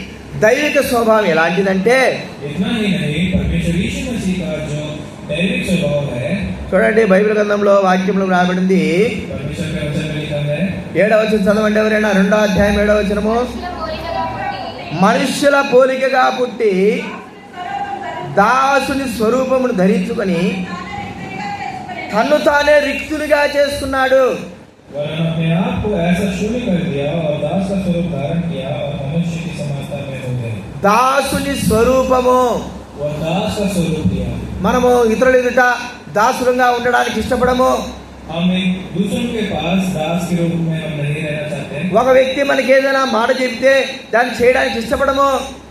దైవిక స్వభావం ఎలాంటిదంటే इतना ही नहीं, परमेश्वर यीशु मसीह का जो दैविक स्वभाव है, చూడండి, బైబిల్ గ్రంథంలో వాక్యంలో రాబడింది. परमेश्वर के वचन में लिखा है. 7వ వచనం చదవండి ఎవరైనా. 2వ అధ్యాయం 7వ వచనము. మనుషుల పోలికగా మనుష్యుల పోలికగా పుట్టి పుట్టి దాసుని స్వరూపమును ధరించుకొని తన్ను తానే రిక్తునిగా చేసుకున్నాడు. वरन अपने आप को ऐसा शून्य कर दिया और दास का स्वरूप धारण किया और मनुष्य की समानता में हो गए. దాసుని స్వరూపము. वह दास का स्वरूप दिया. మనము ఇతరుల ఎదుట దాసులంగా ఉండడానికి ఇష్టపడము. हम एक दूसरों के पास दास के रूप में हम नहीं रहना चाहते. ఒక వ్యక్తి మనకి ఏదైనా మాట చెబితే దాన్ని చేయడానికి ఇష్టపడము.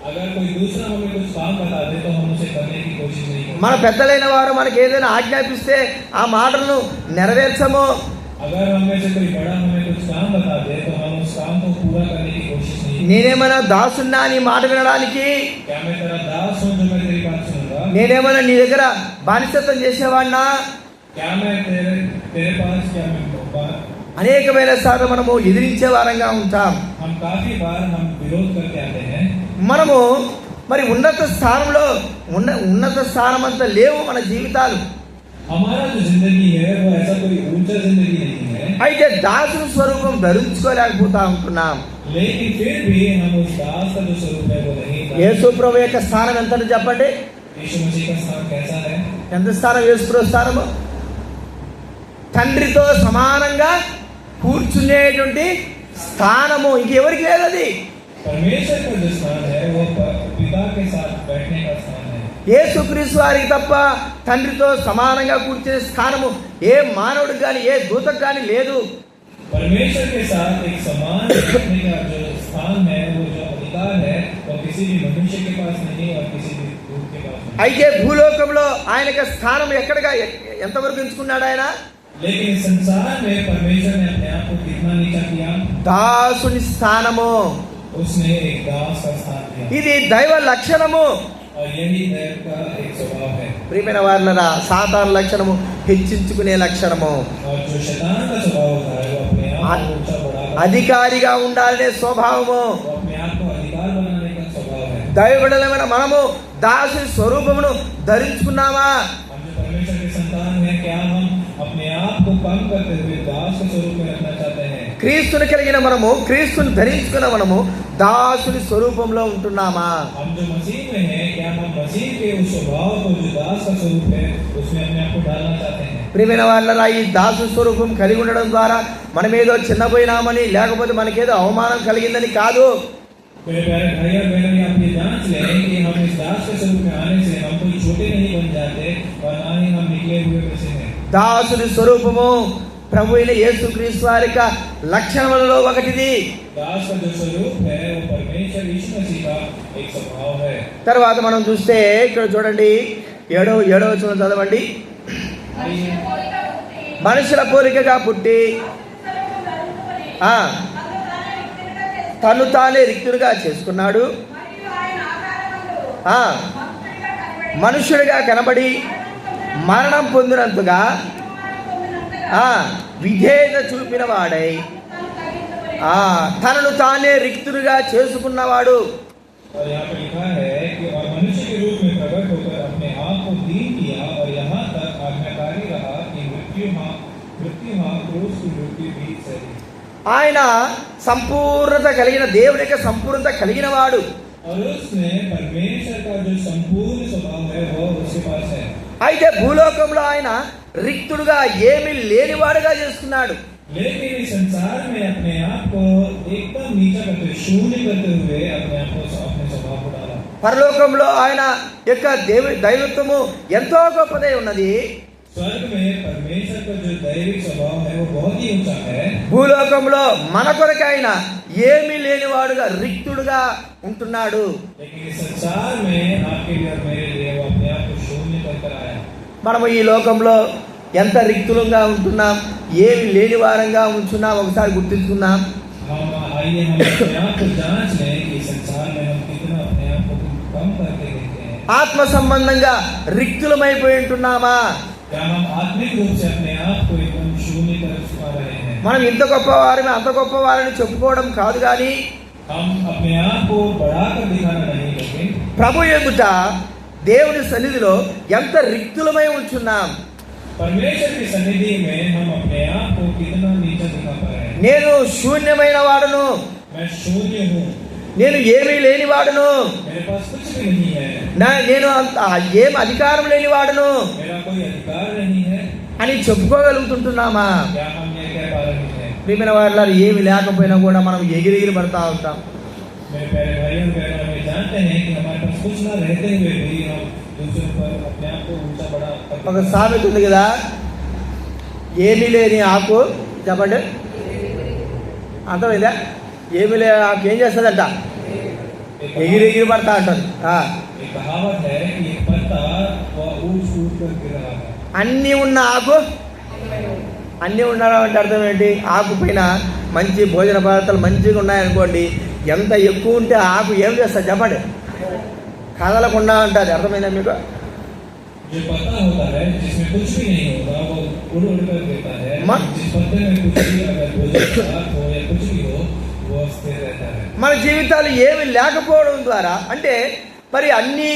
अगर कोई दूसरा हमें कुछ काम बता दे तो हम उसे करने की कोशिश नहीं करते. మన పెద్దలైన వారు మనకి ఏదైనా ఆజ్ఞాపిస్తే ఆ మాటలను నెరవేర్చము. अगर हमें से कोई बड़ा हमें कुछ काम बता दे तो हम उस काम को पूरा करने की कोशिश नहीं करते. నేనేమైనా దాసున్నా నీ మాట వినడానికి? क्या मैं तेरा दास हूँ जो मैं तेरी बात सुनूंगा? నేనేమైనా నీ దగ్గర బానిసత్వం చేసేవాడినా? क्या मैं तेरे पास क्या मैं అనేకమైన సార్లు మనము ఎదిరించే వారంగా ఉంటాం. हम काफी बार हम विरोध करके आते हैं. మనము మరి ఉన్నత స్థానం అంతా లేవు మన జీవితాలు. हमारा जो जिंदगी है वो ऐसा कोई ऊंचा जिंदगी नहीं है. అయితే దాసుని స్వరూపం ధరించుకోలేకపోతా ఉంటున్నాం. लेकिन फिर भी हम उस दास का जो स्वरूप है वो नहीं. యేసు ప్రభు యొక్క స్థానం ఎంత చెప్పండి? यीशु मसीह का स्थान कैसा है? ఎంత స్థానం యేసు ప్రభు స్థానము? తండ్రితో సమానంగా కూర్చునేటువంటి స్థానము. ఇంకెవరికి లేదు అది. परमेश्वर का जो स्थान है वो पिता के साथ बैठने का स्थान है. యేసుక్రీస్తు వారికి తప్ప తండ్రితో సమానంగా కూర్చునే స్థానము ఏ మానవుడికి కానీ ఏ దూతకు కానీ లేదు. परमेश्वर के साथ एक समान बैठने का जो स्थान है, वो जो अधिकार है, वो किसी भी मनुष्य के पास नहीं और किसी भी दूत के पास नहीं. అయితే భూలోకంలో ఆయనకి స్థానం ఎక్కడగా ఎంతవరకు ఎంచుకున్నాడు ఆయన? लेकिन इस संसार में परमेश्वर ने अपने आप को कितना नीचा किया? దాసుని స్థానము. उसने एक दास का स्थान दिया. ఇది దైవ లక్షణము. और यही दैव का एक स्वभाव है. ప్రియమైన వారలారా, సాతాను లక్షణము హెచ్చించుకునే లక్షణము. और जो शैतान का स्वभाव होता है वो अपने आप को ऊंचा बढ़ा, అధికారిగా ఉండాలనే స్వభావము. वो अपने आप को अधिकार बनाने का स्वभाव है. దైవబిడ్డలమైన మనము దాసుని స్వరూపమును ధరించుకున్నామా? हम जो परमेश्वर के संतान हैं, क्या हम अपने आप को कम करते हुए दास के स्वरूप में रखना चाहते हैं? క్రీస్తుని కలిగిన మనము, క్రీస్తుని ధరించుకున్న మనము దాసుని స్వరూపంలో ఉంటున్నామా? हम जो मसीह में हैं, क्या हम मसीह के उस स्वभाव को जो दास का स्वरूप है उसमें अपने आप को डालना चाहते हैं? ప్రియమైన వాళ్ళరా, ఈ దాసు స్వరూపం కలిగి ఉండడం ద్వారా మనమేదో చిన్నపోయినామని లేకపోతే మనకేదో అవమానం కలిగిందని కాదు. मेरे प्यारे भाई और बहनों, आप ये जांच लें कि हम इस दास के स्वरूप में आने से हम कोई छोटे नहीं बन जाते और ना ही हम निकले हुए में से हैं. దాసుని స్వరూపము ప్రభు అయిన యేసుక్రీస్తు వారి యొక్క లక్షణములలో ఒకటిది. दास का जो स्वरूप है वो परमेश्वर यीशु मसीह का एक स्वभाव है. తర్వాత మనం చూస్తే ఇక్కడ చూడండి, 7వ వచనం చదవండి. మనుషుల పోలికగా పుట్టి తను తానే రిక్తునిగా చేసుకున్నాడు. మనుష్యుడిగా కనబడి మరణం పొందినంతగా విధేయత చూపిన వాడై తనను తానే రిక్తుడిగా చేసుకున్నవాడు. और यहाँ पर लिखा है कि और मनुष्य के रूप में प्रकट होकर अपने आप को दीन किया और यहाँ तक आज्ञाकारी रहा कि मृत्यु क्रूस की मृत्यु भी सही. ఆయన సంపూర్ణత కలిగిన దేవుని యొక్క సంపూర్ణత కలిగిన వాడు. और उसने परमेश्वर का जो संपूर्ण स्वभाव है वो उसके पास है. అయితే భూలోకంలో ఆయన రిక్తుడుగా ఏమీ లేనివాడుగా చేసుకున్నాడు. लेकिन इस संसार में अपने आप को एकदम नीचा करते शून्य करते हुए अपने आप को अपने स्वभाव को डाला. పరలోకంలో ఆయన యొక్క దైవత్వము ఎంతో గొప్పదై ఉన్నది. स्वर्ग में परमेश्वर का जो दैविक स्वभाव है वो बहुत ही ऊंचा है. భూలోకంలో మన కొరకు ఆయన ఏమీ లేనివాడుగా రిక్తుడుగా ఉంటున్నాడు. लेकिन इस संसार में आपके लिए और मेरे लिए वो अपने आप को शून्य कर आया. మనము ఈ లోకంలో ఎంత రిక్తులంగా ఉంటున్నాం, ఏమి లేని వారంగా ఉంటున్నాం ఒకసారి గుర్తించుకుందాం. हम आइए हम अपने आप को जांच लें कि संसार में हम कितना अपने आप को कम करके देखते हैं. ఆత్మ సంబంధంగా రిక్తులమైపోయి ఉంటున్నామా? क्या हम आत्मिक रूप से अपने आप को एकदम शून्य कर चुका रहे हैं? మనం ఇంత గొప్పవారమే అంత గొప్పవారని చెప్పుకోవడం కాదు, కానీ हम अपने आप को बढ़ाकर दिखाना नहीं, लेकिन ప్రభు ఎదుట దేవుని సన్నిధిలో ఎంత రిక్తులమై ఉంటున్నాం. परमेश्वर की सन्निधि में हम अपने आप को कितना नीचा दिखा पा रहे हैं. నేను శూన్యమైన వాడును, मैं शून्य हूँ, నేను ఏమీ లేని వాడును, मेरे पास कुछ भी नहीं है, నేను ఏం అధికారం లేని వాడును मेरा कोई अधिकार नहीं है. అని చెప్పుకోగలుగుతుంటున్నామా? क्या हम ये कह पा रहे हैं? ప్రియమైన వారిలో ఏమి లేకపోయినా కూడా మనం ఎగిరి పడతా ఉంటాం. मेरे प्यारे भाइयों बहनों, हम जानते हैं कि हमारे पास कुछ ना रहते हुए भी हम दूसरों पर अपने आप को ऊंचा बड़ा ఒక సామెత ఉంది కదా, ఏమీ లేని ఆకు చెప్పండి, అర్థమైందా? ఏమీ లేని ఆకు ఏం చేస్తుందంట? ఎగిరి పడతా అంటారు. एक कहावत है कि एक पत्ता वो ऊंच कर गिर रहा है. అన్నీ ఉన్న ఆకు అన్నీ ఉన్నారంటే అర్థం ఏంటి? ఆకు పైన మంచి భోజన పదార్థాలు మంచిగా ఉన్నాయనుకోండి, ఎంత ఎక్కువ ఉంటే ఆకు ఏం చేస్తారు చెప్పండి? కదలకుండా ఉంటుంది. అర్థమైందా మీకు? जो पत्ता होता है जिसमें कुछ भी नहीं होता वो उड़ कर देता है. जिस पत्ते में कुछ भी अगर भोजन पदार्थ हो या कुछ भी हो वो स्थिर रहता है. మన జీవితాలు ఏమి లేకపోవడం ద్వారా అంటే మరి అన్నీ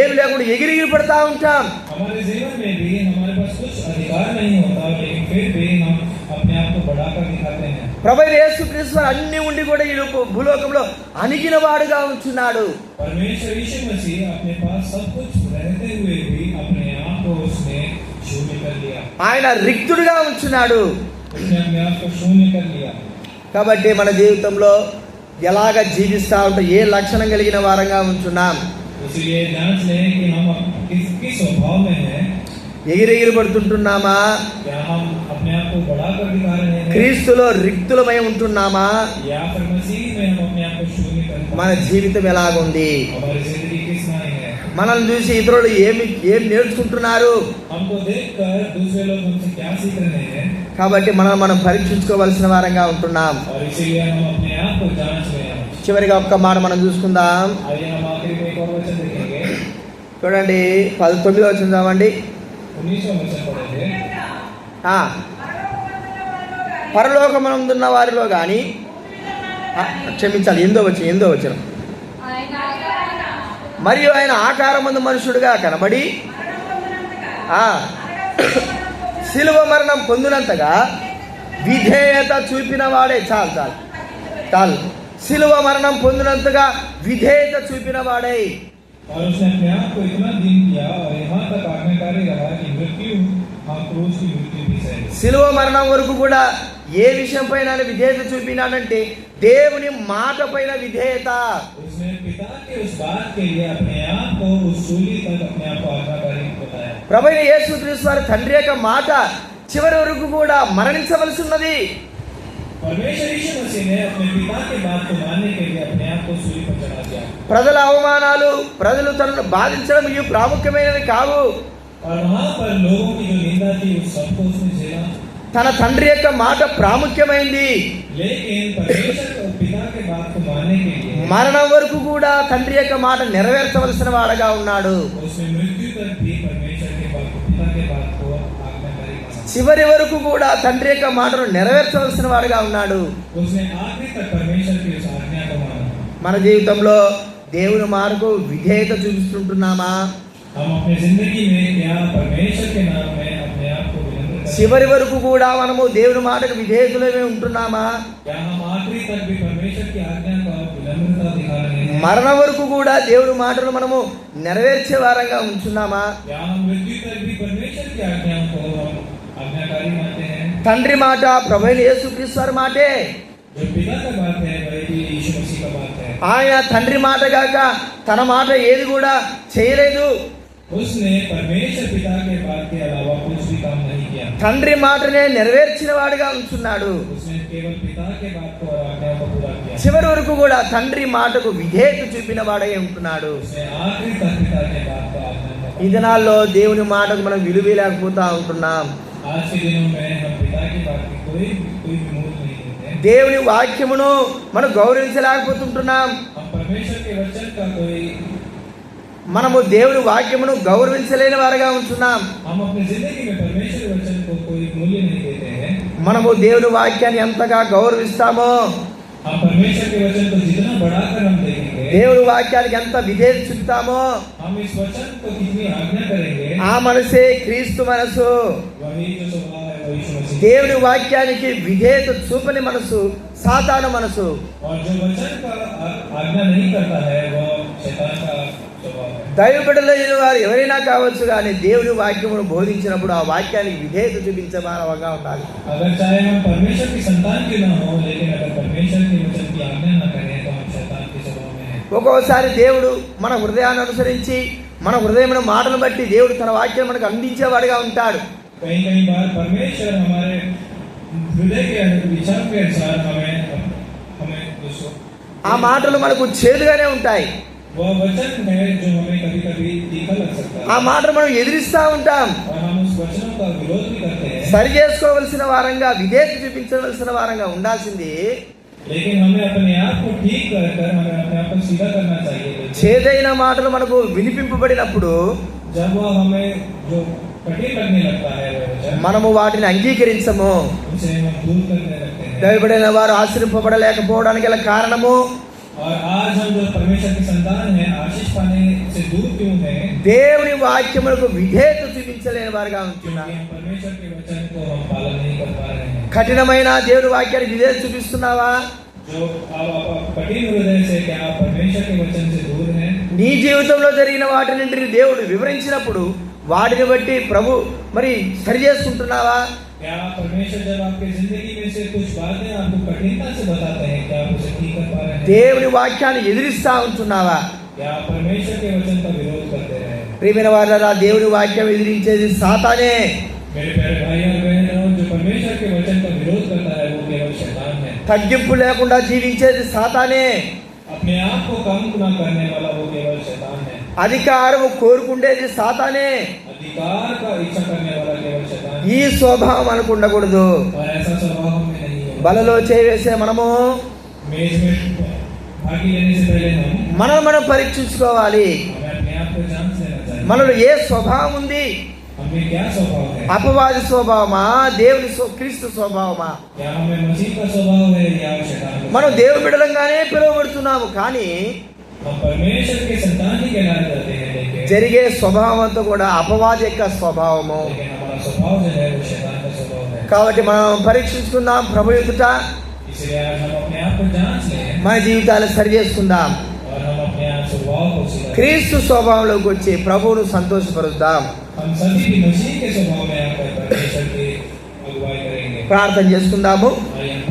ఏమి లేకుండా ఎగిరి పడతా ఉంటాం. हमारे जीवन में भी हमारे पास कुछ अधिकार नहीं होता, लेकिन फिर भी हम अपने आप को बढ़ाकर दिखाते हैं. ప్రభు యేసుక్రీస్తు అన్ని ఉండి కూడా ఈ భూలోకంలో అణిగిన వాడుగా ఉంటున్నాడు. परमेश्वर यीशु मसीह अपने पास सब कुछ रहते हुए भी अपने आप को उसने शून्य कर लिया. ఆయన రిక్తుడిగా ఉంటున్నాడు. उसने अपने आप को शून्य कर लिया. కాబట్టి మన జీవితంలో ఎలాగ జీవిస్తా ఉంటాం, ఏ లక్షణం కలిగిన వారంగా ఉంటున్నాం? इसलिए जांच लें कि हम किस स्वभाव में हैं. ఎగిరి పడుతుంటున్నామా? क्या हम अपने आप को बढ़ाकर दिखा रहे हैं? క్రీస్తులో రిక్తులమై ఉంటున్నామా? या फिर मसीह में हम अपने आप को शून्य कर మన జీవితం ఎలాగుంది? हमारी जिंदगी किस नाई है? మనల్ని చూసి ఇతరులు ఏమి నేర్చుకుంటున్నారు? हमको देखकर दूसरे लोग हमसे क्या सीख रहे हैं? కాబట్టి మనం పరీక్షించుకోవాల్సిన వారంగా ఉంటున్నాం. और इसीलिए हम अपने आप को जांच रहे हैं. చివరిగా ఒక్క మాట మనం చూసుకుందాం. आइए हम आखिरी में एक और वचन देखेंगे. చూడండి 19వ వచనం చదవండి. 19वां वचन पढ़ेंगे. పరలోకమందున్న వారిలో గాని క్షమించాలి 8వ వచనం. మరియు ఆయన ఆకారమందు మనుషుడుగా కనబడి శిలువ మరణం పొందినంతగా విధేయత చూపిన వాడే. చాలు శిలువ మరణం పొందినంతగా విధేయత చూపిన వాడే. और उसने अपने आप को इतना दीन किया और यहाँ तक आज्ञाकारी रहा कि मृत्यु क्रूस की मृत्यु भी सही. శిలువ మరణం వరకు కూడా ఏ విషయం పైన విధేయత చూపినాడంటే దేవుని మాట పైన విధేయత. उसने पिता के उस बात के लिए अपने आप को उस सूली तक अपने आप को आज्ञाकारी बताया. ప్రభు యేసుక్రీస్తు వారి తండ్రి యొక్క మాట చివరి వరకు కూడా మరణించవలసి ఉన్నది. परमेश्वर यीशु मसीह ने अपने पिता के बात को मानने के लिए अपने आप को सूली पर चढ़ा दिया. ప్రజల అవమానాలు, ప్రజలు తనను బాధించడం ఇవి ప్రాముఖ్యమైనవి కావు. और वहाँ पर लोगों की जो निंदा थी उस सबको उसने झेला. తన తండ్రి యొక్క మాట ప్రాముఖ్యమైంది. लेकिन परमेश्वर पिता के बात को मानने के लिए మరణం వరకు కూడా తండ్రి యొక్క మాట నెరవేర్చవలసిన వాడుగా ఉన్నాడు. उसने मृत्यु तक भी परमेश्वर के बात को, पिता के बात को आज्ञाकारी माना. చివరి వరకు కూడా తండ్రి యొక్క మాటను నెరవేర్చవలసిన వాడుగా ఉన్నాడు. उसने आखिर तक परमेश्वर की उस आज्ञा को माना. మన జీవితంలో దేవుని మాటకు విధేయత చూపిస్తుంటున్నామా? हम अपनी जिंदगी में क्या परमेश्वर के नाम में अपने आप को विनम्र करते हैं? చివరి వరకు కూడా మనము దేవుని మాటకు విధేయతలమే ఉంటున్నామా? क्या हम आखिरी तक भी परमेश्वर की आज्ञा का विनम्रता दिखा रहे हैं? మరణం వరకు కూడా దేవుని మాటను మనము నెరవేర్చే వారంగా ఉంటున్నామా? क्या हम मृत्यु तक भी परमेश्वर की आज्ञाओं को हम आज्ञाकारी मानते हैं? తండ్రి మాట ప్రభువైన యేసుక్రీస్తు వారి మాటే. जो पिता का बात है वही भी यीशु मसीह का बात है. ఆయన తండ్రి మాట కాక తన మాట ఏది కూడా చేయలేదు. उसने परमेश्वर पिता के बात के अलावा कुछ भी काम नहीं किया. తండ్రి మాటనే నెరవేర్చిన వాడుగా ఉంటున్నాడు. उसने केवल पिता के बात को और आज्ञा को पूरा किया. చివరి వరకు కూడా తండ్రి మాటకు విధేయత చూపిన వాడై ఉంటున్నాడు. उसने आखिरी तक पिता के बात को आज्ञा का. ఈ దినాల్లో దేవుని మాటకు మనం విలువ లేకపోతా ఉంటున్నాం. आज के दिनों में हम पिता की बात की कोई भी मूल्य नहीं देते. దేవుని వాక్యమును మనం గౌరవించలేకపోతుంటున్నాం. हम परमेश्वर के वचन का कोई, మనము దేవుని వాక్యమును గౌరవించలేని వారుగా ఉంటున్నాం. हम अपनी जिंदगी में परमेश्वर के वचन को कोई मूल्य नहीं देते हैं. మనము దేవుని వాక్యాన్ని ఎంతగా గౌరవిస్తామో, हम परमेश्वर के वचन को जितना बढ़ाकर हम देखेंगे, దేవుని వాక్యానికి ఎంత విధేయత చూపుతామో, हम इस वचन को कितनी आज्ञा करेंगे, ఆ మనసే క్రీస్తు మనసు. वही जो स्वभाव है वही यीशु मसीह. దేవుని వాక్యానికి విధేయత చూపని మనసు సాతాను మనసు. और जो वचन का आज्ञा नहीं करता है वो शैतान का स्वभाव है. దైవ బిడ్డలైన వారు ఎవరైనా కావచ్చు కానీ దేవుని వాక్యమును బోధించినప్పుడు ఆ వాక్యానికి విధేయత చూపించే మానవంగా ఉండాలి. अगर चाहे हम परमेश्वर की संतान क्यों ना हो, लेकिन अगर परमेश्वर के वचन की आज्ञा ना करें तो हम शैतान के स्वभाव में हैं. ఒక్కొక్కసారి దేవుడు మన హృదయాన్ని అనుసరించి మన హృదయమైన మాటను బట్టి దేవుడు తన వాక్యం మనకు అందించేవాడిగా ఉంటాడు. कई कई बार परमेश्वर हमारे हृदय के विचार के अनुसार हमें दोस्तों ఆ మాటలు మనకు చేదుగానే ఉంటాయి. वह वचन है जो हमें कभी कभी तीखा लग सकता ఆ है మాటలు మనం ఎదిరిస్తా ఉంటాం. और हम उस वचनों का विरोध भी करते हैं. సరి చేసుకోవలసిన వారంగా విధేయత చూపించవలసిన వారంగా ఉండాల్సింది लेकिन हमें अपने आप को ठीक कर हमें अपने आप को सीधा करना चाहिए. చేదైన మాటలు మనకు వినిపింపబడినప్పుడు जब वह हमें जो कठिन लगने लगता है वह वचन, మనము వాటిని అంగీకరించము. उसे हम दूर करने लगते हैं. దైవబడిన వారు ఆశ్రయింపబడలేకపోవడానికి గల కారణము और आज हम जो परमेश्वर की संतान है आशीष पाने से दूर क्यों हैं? దేవుని వాక్యములకు విధేయత చూపించలేని వారుగా क्योंकि ఉంటున్నారు. हम परमेश्वर के वचन को हम पालन नहीं कर पा रहे हैं. కఠినమైన దేవుని వాక్యానికి విధేయత చూపిస్తున్నావా? जो आप कठिन हृदय से क्या आप परमेश्वर के वचन से दूर हैं? నీ జీవితంలో జరిగిన వాటి నుండి దేవుడు వివరించినప్పుడు వాటిని బట్టి ప్రభు మరి సరి చేసుకుంటున్నావా? क्या परमेश्वर जब आपकी जिंदगी में से कुछ बातें आपको कठिनता से बताते हैं, क्या आप उसे ठीक कर पा रहे हैं? దేవుని వాక్యాన్ని ఎదిరిస్తా ఉంటున్నావా? क्या आप परमेश्वर के वचन का विरोध करते रहे? ప్రియమైన వారలారా, దేవుని వాక్యం ఎదిరించేది సాతానే. मेरे प्यारे भाई और बहनों, जो परमेश्वर के वचन का विरोध करता है वो केवल शैतान है. తగ్గింపు లేకుండా జీవించేది సాతానే. अपने आप को कम न करने वाला वो केवल शैतान है. అధికారము కోరుకుండేది సాతానే. अधिकार का इच्छा करने वाला केवल शैतान है. ఈ స్వభావం మనకు ఉండకూడదు. और ऐसा स्वभाव हमें नहीं है. బలలో చేవేసే మనము मेज में भागी लेने से पहले మనం పరీక్షించుకోవాలి. हमें अपने आप को जांच लेना चाहिए. మనలో ఏ స్వభావం ఉంది? हमें क्या स्वभाव है? అపవాది స్వభావమా, దేవుని క్రీస్తు స్వభావమా? क्या हमें मसीह का स्वभाव है या शैतान का? మనం దేవుని బిడ్డలంగానే పిలువబడుతున్నాము, కానీ हम परमेश्वर के संतान ही कहलाए जाते हैं, लेकिन జరిగే స్వభావం అంతా కూడా అపవాది యొక్క స్వభావము. हमारा स्वभाव जो है वो शैतान का स्वभाव है. కాబట్టి మనం పరీక్షించుకుందాం ప్రభు ఎదుట. इसलिए आज हम अपने आप को जांच लें మన జీవితాలు సరి చేసుకుందాం. और हम अपने आप स्वभाव को सीधा करें. క్రీస్తు స్వభావంలోకి వచ్చి ప్రభువును సంతోషపరుద్దాం. हम सभी भी मसीह के स्वभाव में आकर परमेश्वर की अगुवाई करेंगे. ప్రార్థన చేసుకుందాము. आइए हम